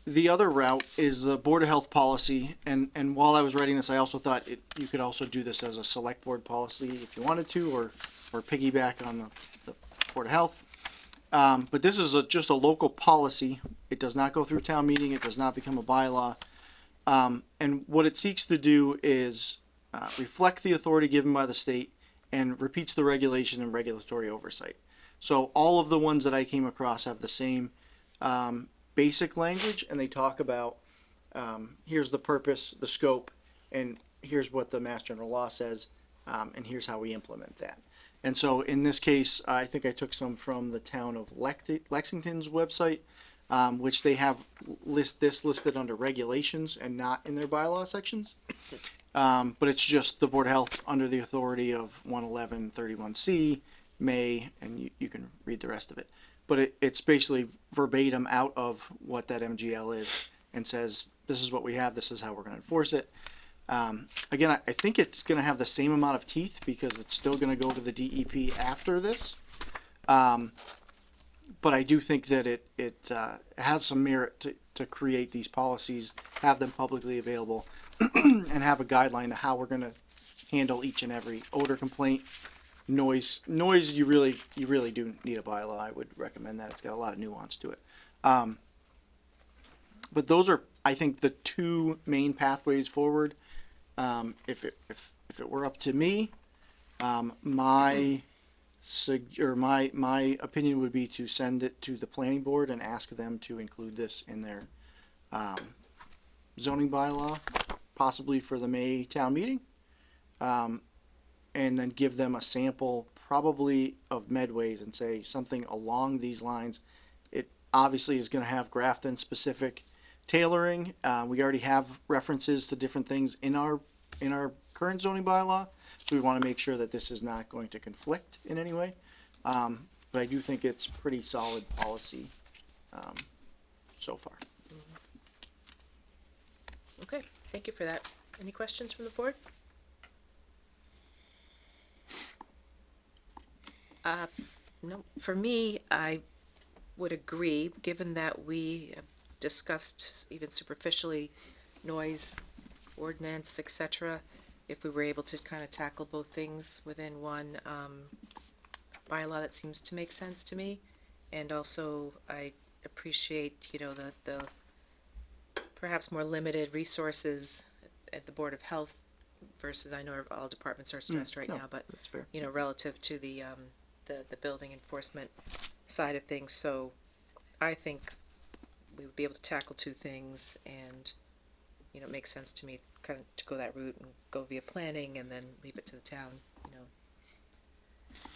The other route is the Board of Health policy, and while I was writing this, I also thought you could also do this as a select board policy if you wanted to, or piggyback on the Board of Health. But this is just a local policy. It does not go through town meeting. It does not become a bylaw. And what it seeks to do is reflect the authority given by the state and repeats the regulation and regulatory oversight. So all of the ones that I came across have the same basic language, and they talk about here's the purpose, the scope, and here's what the Mass General Law says, and here's how we implement that. And so in this case, I think I took some from the town of Lexington's website, which they have listed under regulations and not in their bylaw sections. But it's just the Board of Health under the authority of 11131C may, and you can read the rest of it. But it's basically verbatim out of what that MGL is and says, this is what we have, this is how we're going to enforce it. Again, I think it's going to have the same amount of teeth because it's still going to go to the DEP after this. But I do think that it has some merit to create these policies, have them publicly available, and have a guideline to how we're going to handle each and every odor complaint. Noise, you really do need a bylaw. I would recommend that. It's got a lot of nuance to it. but those are, I think, the two main pathways forward. If it were up to me, my opinion would be to send it to the planning board and ask them to include this in their zoning bylaw, possibly for the May town meeting, and then give them a sample, probably of Medway's, and say something along these lines. It obviously is going to have Grafton specific tailoring. We already have references to different things in our current zoning bylaw, so we want to make sure that this is not going to conflict in any way. But I do think it's pretty solid policy so far. Okay, thank you for that. Any questions from the board? No, for me, I would agree, given that we have discussed even superficially noise ordinance, etc. If we were able to kind of tackle both things within one bylaw, that seems to make sense to me. And also, I appreciate, the perhaps more limited resources at the Board of Health versus, I know all departments are stressed right no, now, but that's fair. relative to the building enforcement side of things. So I think we would be able to tackle two things, and it makes sense to me kind of to go that route and go via planning and then leave it to the town,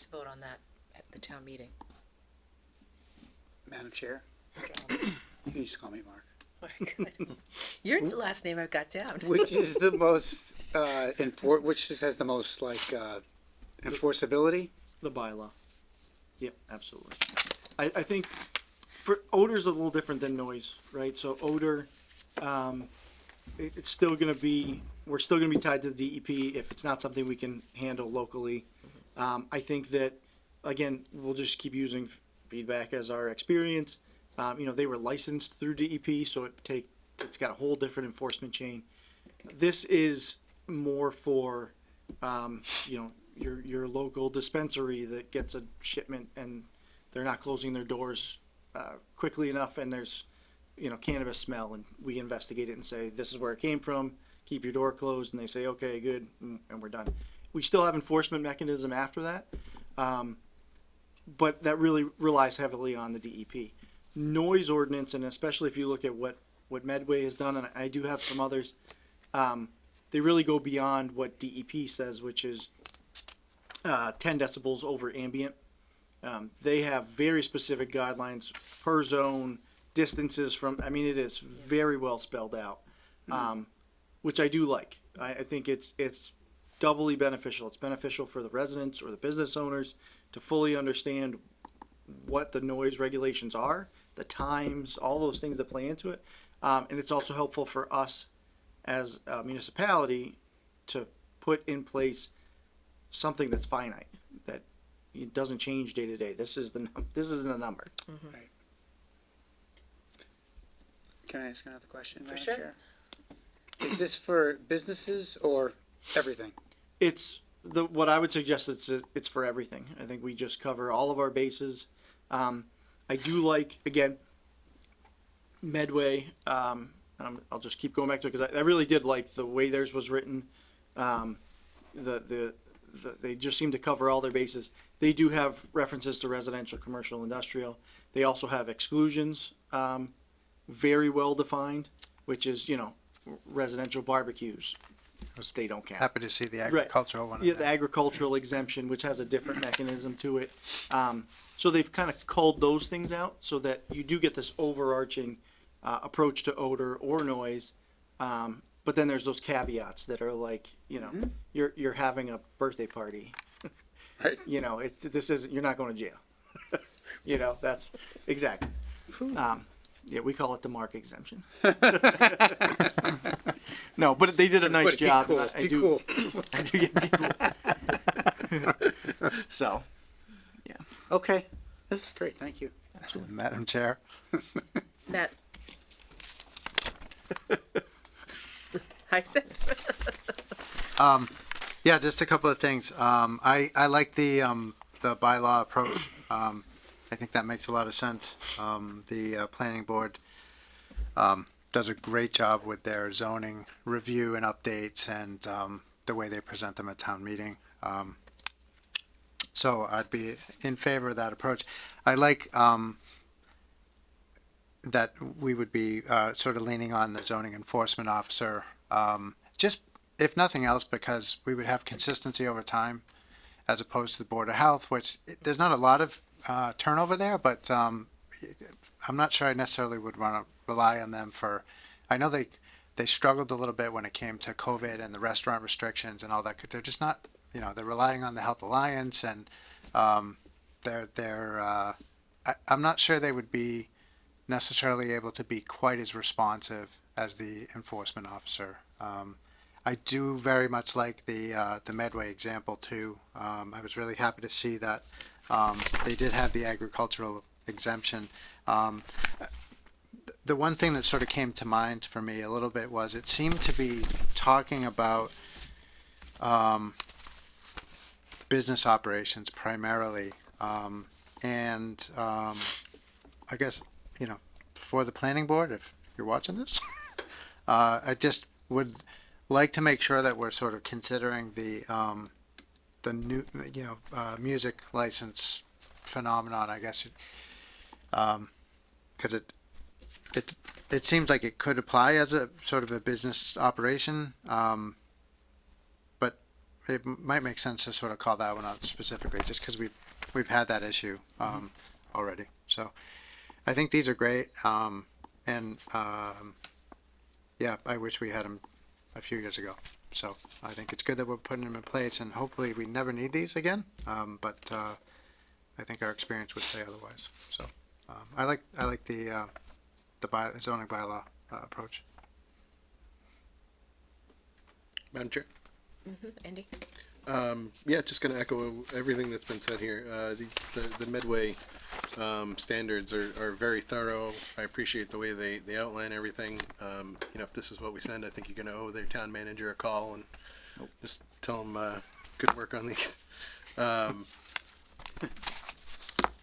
to vote on that at the town meeting. Madam Chair, you can just call me Mark. Very good. Your last name I've got down. Which is the most, which has the most, enforceability? The bylaw. Yep, absolutely. I think for odor's a little different than noise, right? So odor, it's still gonna be, we're still gonna be tied to the DEP if it's not something we can handle locally. I think that, again, we'll just keep using feedback as our experience. They were licensed through DEP, so it's got a whole different enforcement chain. This is more for, your local dispensary that gets a shipment and they're not closing their doors quickly enough, and there's cannabis smell, and we investigate it and say this is where it came from, keep your door closed, and they say okay, good, and we're done. We still have enforcement mechanism after that, but that really relies heavily on the DEP. Noise ordinance, and especially if you look at what Medway has done, and I do have some others, they really go beyond what DEP says, which is 10 decibels over ambient. They have very specific guidelines per zone, distances from, it is very well spelled out, which I do like. I think it's doubly beneficial. It's beneficial for the residents or the business owners to fully understand what the noise regulations are, the times, all those things that play into it. And it's also helpful for us as a municipality to put in place something that's finite, that it doesn't change day to day. This isn't a number. Right. Can I ask another question, Madam sure. Chair? Is this for businesses or everything? It's what I would suggest. It's for everything. I think we just cover all of our bases. I do like, again, Medway. I'll just keep going back to it because I really did like the way theirs was written. They just seem to cover all their bases. They do have references to residential, commercial, industrial. They also have exclusions, very well defined, which is residential barbecues. They don't count. Happy to see the agricultural one. Yeah, the agricultural exemption, which has a different mechanism to it. So they've kind of culled those things out so that you do get this overarching approach to odor or noise. But then there's those caveats that are like, you're having a birthday party. Right. This isn't, you're not going to jail. That's exactly. Yeah, we call it the Mark exemption. No, but they did a nice job. Cool. And I Be do. cool. I do get people. So, yeah. Okay, this is great. Thank you. Madam Chair. Matt. I said. Yeah, just a couple of things. I like the bylaw approach. I think that makes a lot of sense. The planning board does a great job with their zoning review and updates and the way they present them at town meeting. So I'd be in favor of that approach. I like that we would be sort of leaning on the zoning enforcement officer, just if nothing else, because we would have consistency over time, as opposed to the Board of Health, which there's not a lot of turnover there, but I'm not sure I necessarily would want to rely on them for. I know they struggled a little bit when it came to COVID and the restaurant restrictions and all that. They're just not, they're relying on the Health Alliance, and I'm not sure they would be necessarily able to be quite as responsive as the enforcement officer. I do very much like the Medway example too. I was really happy to see that they did have the agricultural exemption. The one thing that sort of came to mind for me a little bit was it seemed to be talking about business operations primarily, and I guess for the planning board, if you're watching this, I just would like to make sure that we're sort of considering the new music license phenomenon, I guess, because it seems like it could apply as a sort of a business operation, but it might make sense to sort of call that one out specifically, just because we've had that issue already. So I think these are great, and yeah, I wish we had them a few years ago. So I think it's good that we're putting them in place, and hopefully we never need these again. But I think our experience would say otherwise. So I like the zoning bylaw approach. Madam Chair. Andy? Yeah, just going to echo everything that's been said here. The Medway standards are very thorough. I appreciate the way they outline everything. If this is what we send, I think you're going to owe their town manager a call and just tell them good work on these.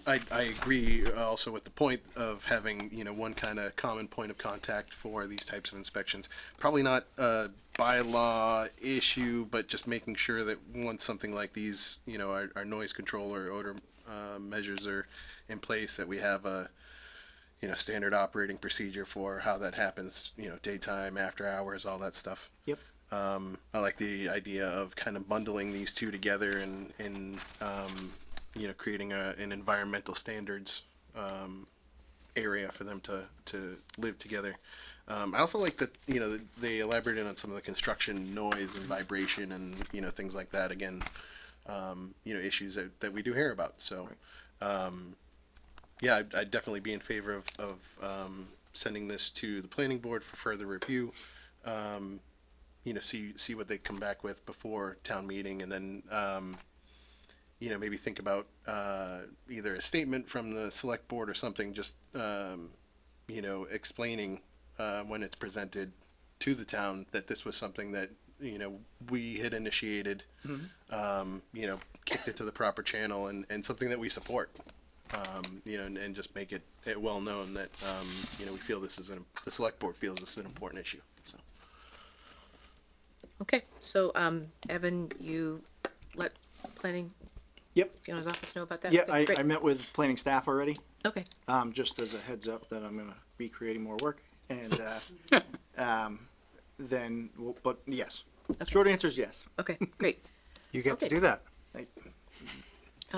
I agree also with the point of having one kind of common point of contact for these types of inspections. Probably not a bylaw issue, but just making sure that once something like these, our noise control or odor measures are in place, that we have a standard operating procedure for how that happens. Daytime, after hours, all that stuff. Yep. I like the idea of kind of bundling these two together and creating an environmental standards area for them to live together. I also like that they elaborated on some of the construction noise and vibration and things like that. Again, issues that we do hear about. So, yeah, I'd definitely be in favor of sending this to the planning board for further review. See what they come back with before town meeting, and then maybe think about either a statement from the select board or something, just explaining when it's presented to the town that this was something that we had initiated, kicked it to the proper channel, and something that we support. And just make it well known that we feel the select board feels this is an important issue. So. Okay, so Evan, you let planning Yep. Fiona's office know about that? Yeah, Okay, great. I met with planning staff already. Okay, Just as a heads up that I'm gonna be creating more work, and then, but yes. Short answer is yes. okay, great. You get Okay. to do that.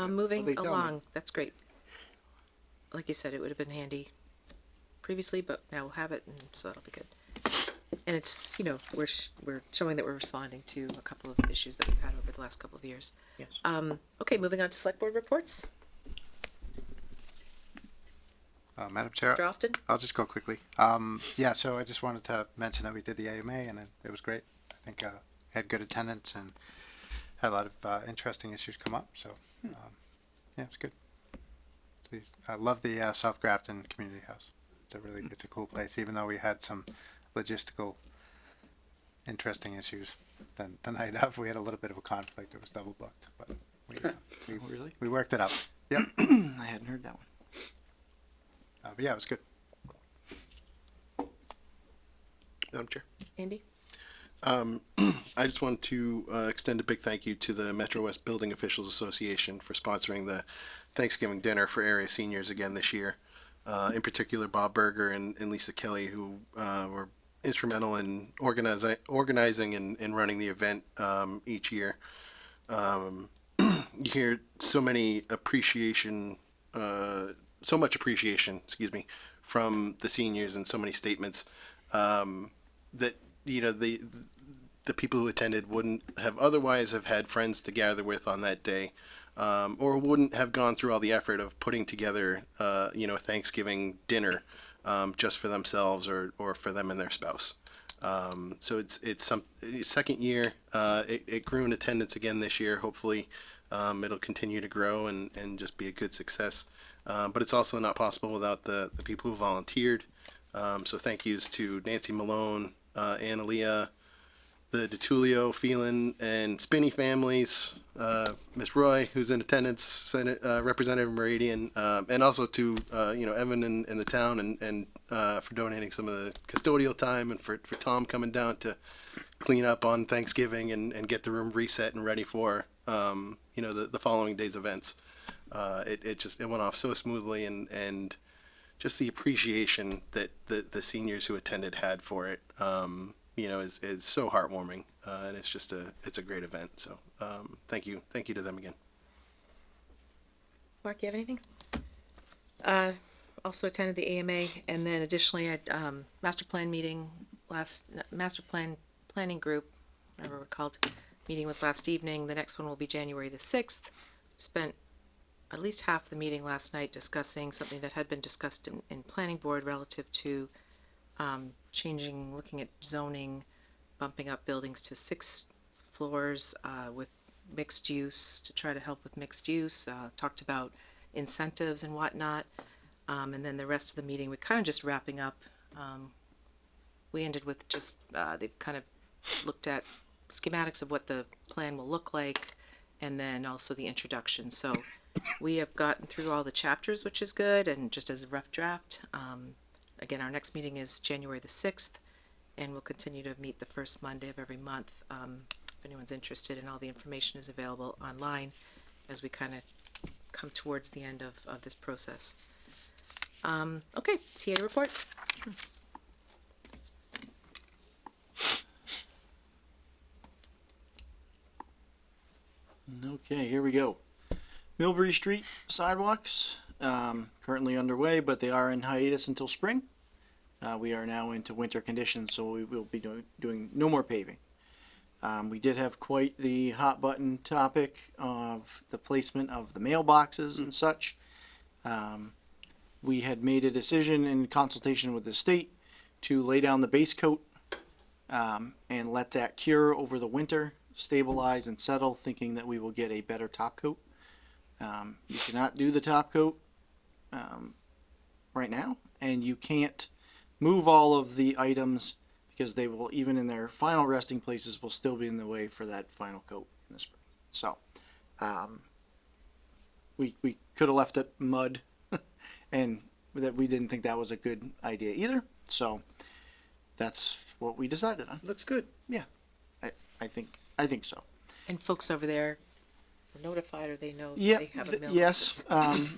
Moving They tell me. along, that's great. Like you said, it would have been handy previously, but now we'll have it, and so that'll be good. And it's, we're showing that we're responding to a couple of issues that we've had over the last couple of years. Yes. Okay, moving on to select board reports. Madam Chair, Mr. Alston? I'll just go quickly. Yeah, so I just wanted to mention that we did the AMA, and it was great. I think had good attendance and had a lot of interesting issues come up. So yeah, it's good. Please, I love the South Grafton Community House. It's a cool place, even though we had some logistical interesting issues. Then the night of, we had a little bit of a conflict. It was double booked, but Really? we worked it out. Yep. I hadn't heard that one. But yeah, it was good. Madam Chair. Andy? I just want to extend a big thank you to the Metro West Building Officials Association for sponsoring the Thanksgiving dinner for area seniors again this year. In particular, Bob Berger and Lisa Kelly, who were instrumental in organizing and running the event each year. You hear so much appreciation, from the seniors and so many statements that the people who attended wouldn't have otherwise have had friends to gather with on that day, or wouldn't have gone through all the effort of putting together a Thanksgiving dinner just for themselves or for them and their spouse. So it's some second year. It grew in attendance again this year. Hopefully, it'll continue to grow and just be a good success. But it's also not possible without the people who volunteered. So thank yous to Nancy Malone, Analia, the DeTulio, Phelan, and Spinney families, Miss Roy, who's in attendance, Senate Representative Meridian, and also to Evan and the town, and for donating some of the custodial time, and for Tom coming down to clean up on Thanksgiving and get the room reset and ready for the following day's events. It went off so smoothly, and just the appreciation that the seniors who attended had for it. Is so heartwarming, and it's a great event. So thank you to them again. Mark, you have anything? Also attended the AMA, and then additionally at master plan planning group, whatever we're called, meeting was last evening. The next one will be January the 6th. Spent at least half the meeting last night discussing something that had been discussed in planning board relative to looking at zoning, bumping up buildings to 6 floors with mixed use to try to help with mixed use. Talked about incentives and whatnot. And then the rest of the meeting, we kind of just wrapping up. We ended with just, they kind of looked at schematics of what the plan will look like, and then also the introduction. So we have gotten through all the chapters, which is good, and just as a rough draft. Again, our next meeting is January the 6th, and we'll continue to meet the first Monday of every month. If anyone's interested, and all the information is available online as we kind of come towards the end of this process. Okay, TA report. Okay, here we go. Millbury Street sidewalks, currently underway, but they are in hiatus until spring. We are now into winter conditions, so we will be doing no more paving. We did have quite the hot button topic of the placement of the mailboxes and such. We had made a decision in consultation with the state to lay down the base coat and let that cure over the winter, stabilize and settle, thinking that we will get a better top coat. You cannot do the top coat right now, and you can't move all of the items because they will, even in their final resting places, will still be in the way for that final coat in the spring. So we could have left it mud and that we didn't think that was a good idea either. So that's what we decided on. Looks good. Yeah, I think so. And folks over there were notified, or they know Yeah, they have a mill. yes.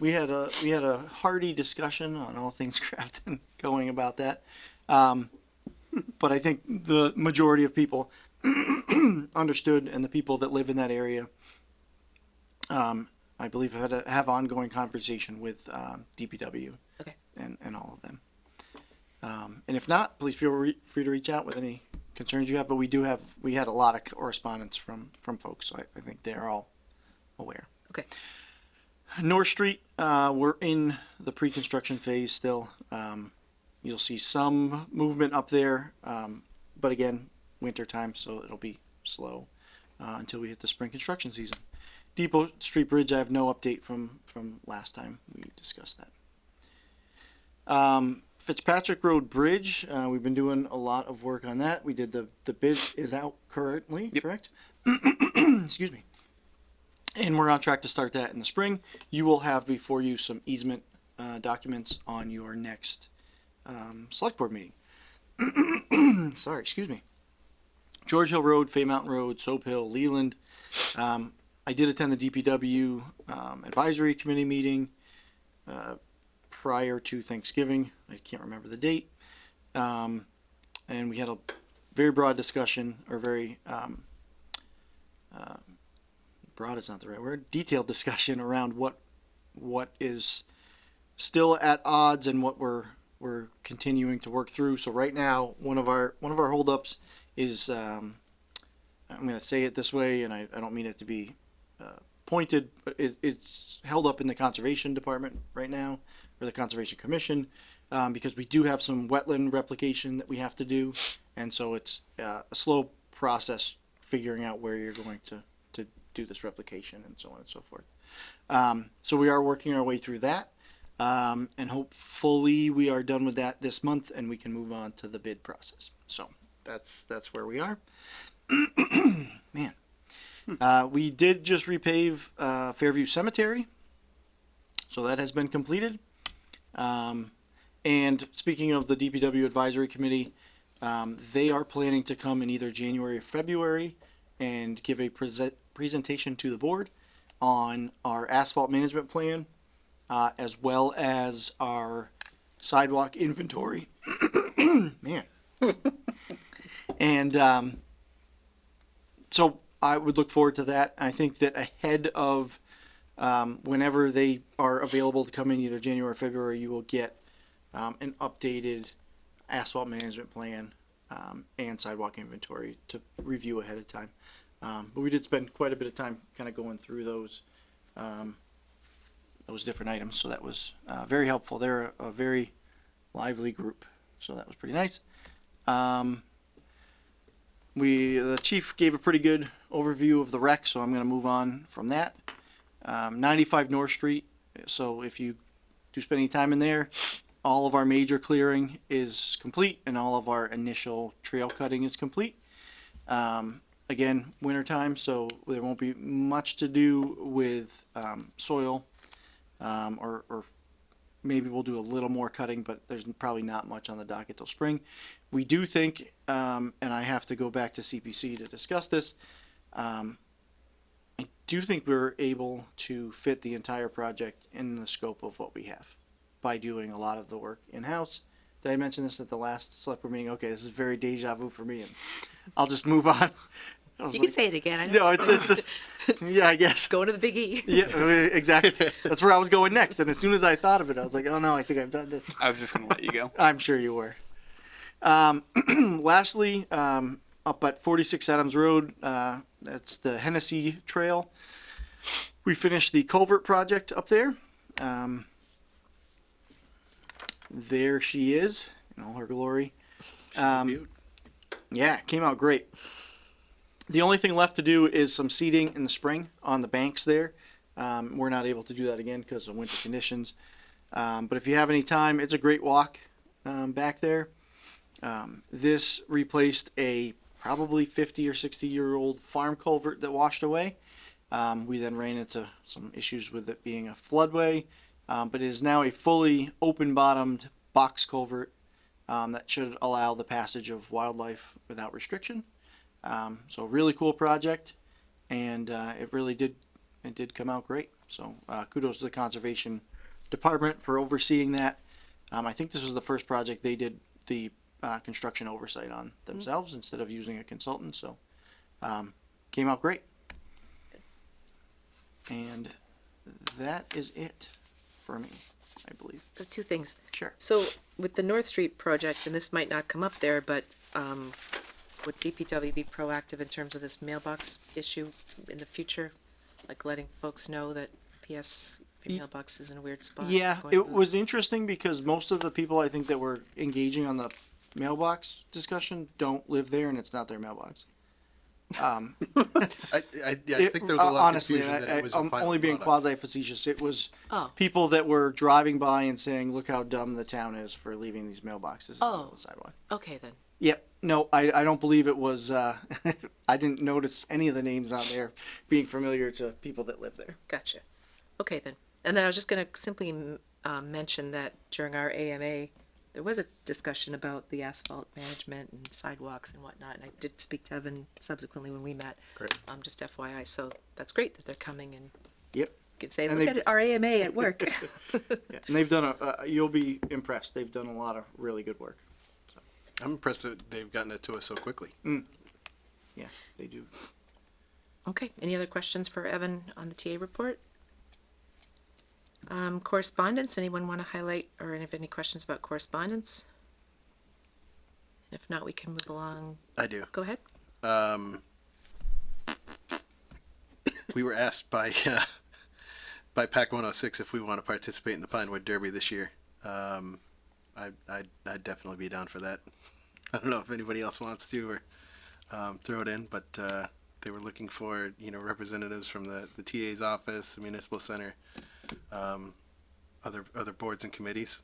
We had a hearty discussion on all things Grafton going about that. But I think the majority of people understood, and the people that live in that area, I believe have ongoing conversation with DPW. Okay. And all of them. And if not, please feel free to reach out with any concerns you have. But we had a lot of correspondence from folks, so I think they're all aware. Okay. North Street, we're in the pre-construction phase still. You'll see some movement up there, but again, winter time, so it'll be slow until we hit the spring construction season. Depot Street Bridge, I have no update from last time we discussed that. Fitzpatrick Road Bridge, we've been doing a lot of work on that. We did the bid is out currently, correct? Excuse me. And we're on track to start that in the spring. You will have before you some easement documents on your next select board meeting. Sorry, excuse me. George Hill Road, Fay Mountain Road, Soap Hill, Leland. I did attend the DPW advisory committee meeting prior to Thanksgiving. I can't remember the date. And we had a very broad discussion, or very broad is not the right word, detailed discussion around what is still at odds and what we're continuing to work through. So right now, one of our holdups is I'm going to say it this way, and I don't mean it to be pointed, but it's held up in the conservation department right now, or the conservation commission, because we do have some wetland replication that we have to do, and so it's a slow process figuring out where you're going to do this replication and so on and so forth. So we are working our way through that, and hopefully we are done with that this month, and we can move on to the bid process. So that's where we are. Man. We did just repave Fairview Cemetery, so that has been completed. And speaking of the DPW Advisory Committee, they are planning to come in either January or February and give a presentation to the board on our asphalt management plan, as well as our sidewalk inventory. Man. And so I would look forward to that. I think that ahead of whenever they are available to come in, either January or February, you will get an updated asphalt management plan and sidewalk inventory to review ahead of time. But we did spend quite a bit of time kind of going through those different items, so that was very helpful. They're a very lively group, so that was pretty nice. The chief gave a pretty good overview of the wreck, so I'm going to move on from that. 95 North Street. So if you do spend any time in there, all of our major clearing is complete, and all of our initial trail cutting is complete. Again, wintertime, so there won't be much to do with soil, or maybe we'll do a little more cutting, but there's probably not much on the docket till spring. We do think, and I have to go back to CPC to discuss this, I do think we're able to fit the entire project in the scope of what we have by doing a lot of the work in-house. Did I mention this at the last select board meeting? Okay, this is very deja vu for me, and I'll just move on. You can say it again. I know. No, it's yeah, I guess. Going to the Big E. Yeah, exactly. That's where I was going next, and as soon as I thought of it, I was like, oh no, I think I've done this. I was just gonna let you go. I'm sure you were. Lastly, up at 46 Adams Road, that's the Hennessy Trail. We finished the culvert project up there. There she is in all her glory. Yeah, it came out great. The only thing left to do is some seeding in the spring on the banks there. We're not able to do that again because of winter conditions. But if you have any time, it's a great walk back there. This replaced a probably 50 or 60-year-old farm culvert that washed away. We then ran into some issues with it being a floodway, but it is now a fully open-bottomed box culvert that should allow the passage of wildlife without restriction. So really cool project, and it did come out great. So kudos to the conservation department for overseeing that. I think this was the first project they did the construction oversight on themselves instead of using a consultant. So came out great. And that is it for me, I believe. Two things. Sure. So with the North Street project, and this might not come up there, but would DPW be proactive in terms of this mailbox issue in the future? Like letting folks know that PS mailbox is in a weird spot? Yeah, it's going it to- was interesting because most of the people I think that were engaging on the mailbox discussion don't live there, and it's not their mailbox. I think there was a lot of honestly, confusion that it was a I'm final only being product. quasi-facetious. It was Oh. people that were driving by and saying, look how dumb the town is for leaving these mailboxes in the middle of the sidewalk. Okay then. Yep. No, I don't believe it was, I didn't notice any of the names on there being familiar to people that live there. Gotcha. Okay then. And then I was just going to simply mention that during our AMA there was a discussion about the asphalt management and sidewalks and whatnot, and I did speak to Evan subsequently when we met. Great. Just FYI, so that's great that they're coming and Yep. can say, And look they've- at our AMA at work. Yeah. And they've done you'll be impressed. They've done a lot of really good work. I'm impressed that they've gotten it to us so quickly. Yeah, they do. Okay, any other questions for Evan on the TA report? Correspondence, anyone want to highlight or have any questions about correspondence? If not, we can move along. I do. Go ahead. We were asked by PAC 106 if we want to participate in the Pinewood Derby this year. I'd definitely be down for that. I don't know if anybody else wants to or throw it in, but they were looking for representatives from the TA's office, the municipal center, other boards and committees.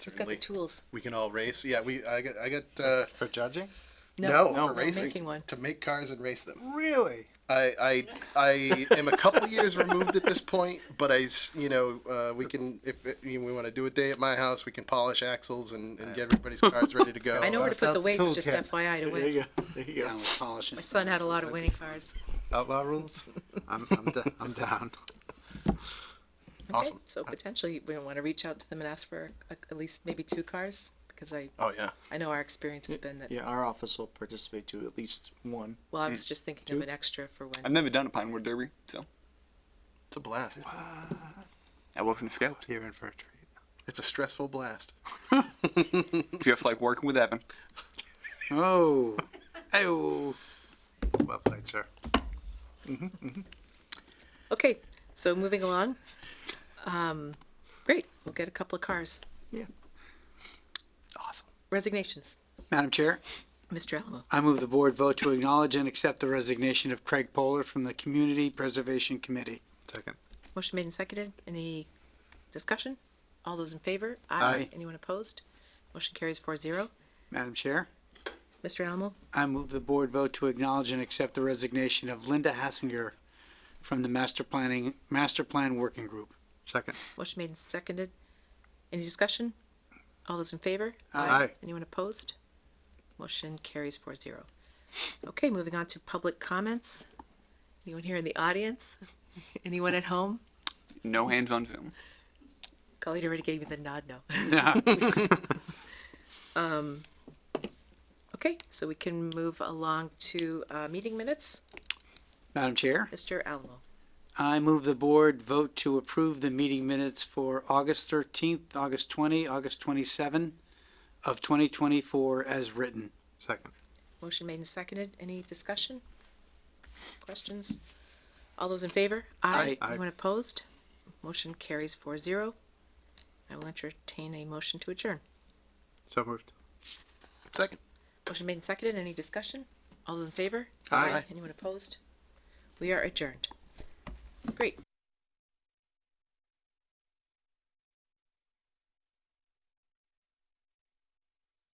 Who's got the tools? We can all race. Yeah, I got For judging? for we're racing, making one. to make cars and race them. Really? I am a couple years removed at this point, but we can if we want to do a day at my house, we can polish axles and get everybody's cars ready to go. I know where to put the weights, toolkit. just FYI to There win. you go. There you go. Down with polishing. My son had a lot of winning cars. Outlaw rules? I'm down. Okay, Awesome. so potentially we want to reach out to them and ask for at least maybe 2 cars, because Oh yeah. I know our experience has been that, Yeah, our office will participate to at least one. well, I was just thinking of an extra for I've when, never done a Pinewood Derby, so It's a blast. I work from the scout. You're in for a treat. It's a stressful blast. Just like working with Evan. Oh, oh. Well played, sir. okay, so moving along. Great, we'll get a couple of cars. Awesome. Resignations, Madam Chair, Mr. Alamo. I move the board vote to acknowledge and accept the resignation of Craig Polar from the Community Preservation Committee. Second. Motion made and seconded. Any discussion? All those in favor? Aye. Anyone opposed? Motion carries 4-0. Madam Chair, Mr. Alamo, I move the board vote to acknowledge and accept the resignation of Linda Hassinger from the Master Plan Working Group. Second. motion made and seconded. Any discussion? All those in favor? Aye. Anyone opposed? Motion carries 4-0. Okay, moving on to public comments. Anyone here in the audience? Anyone at home? No hands on Zoom. Colleen already gave me the nod, no. Okay, so we can move along to meeting minutes. Madam Chair, Mr. Alamo. I move the board vote to approve the meeting minutes for August 13th, August 20, August 27 of 2024 as written. Second. Motion made and seconded. Any discussion? Questions? All those in favor? Aye. Aye. Anyone opposed? Motion carries 4-0. I will entertain a motion to adjourn. So moved. Second. Motion made and seconded. Any discussion? All those in favor? Aye. Anyone opposed? We are adjourned. Great.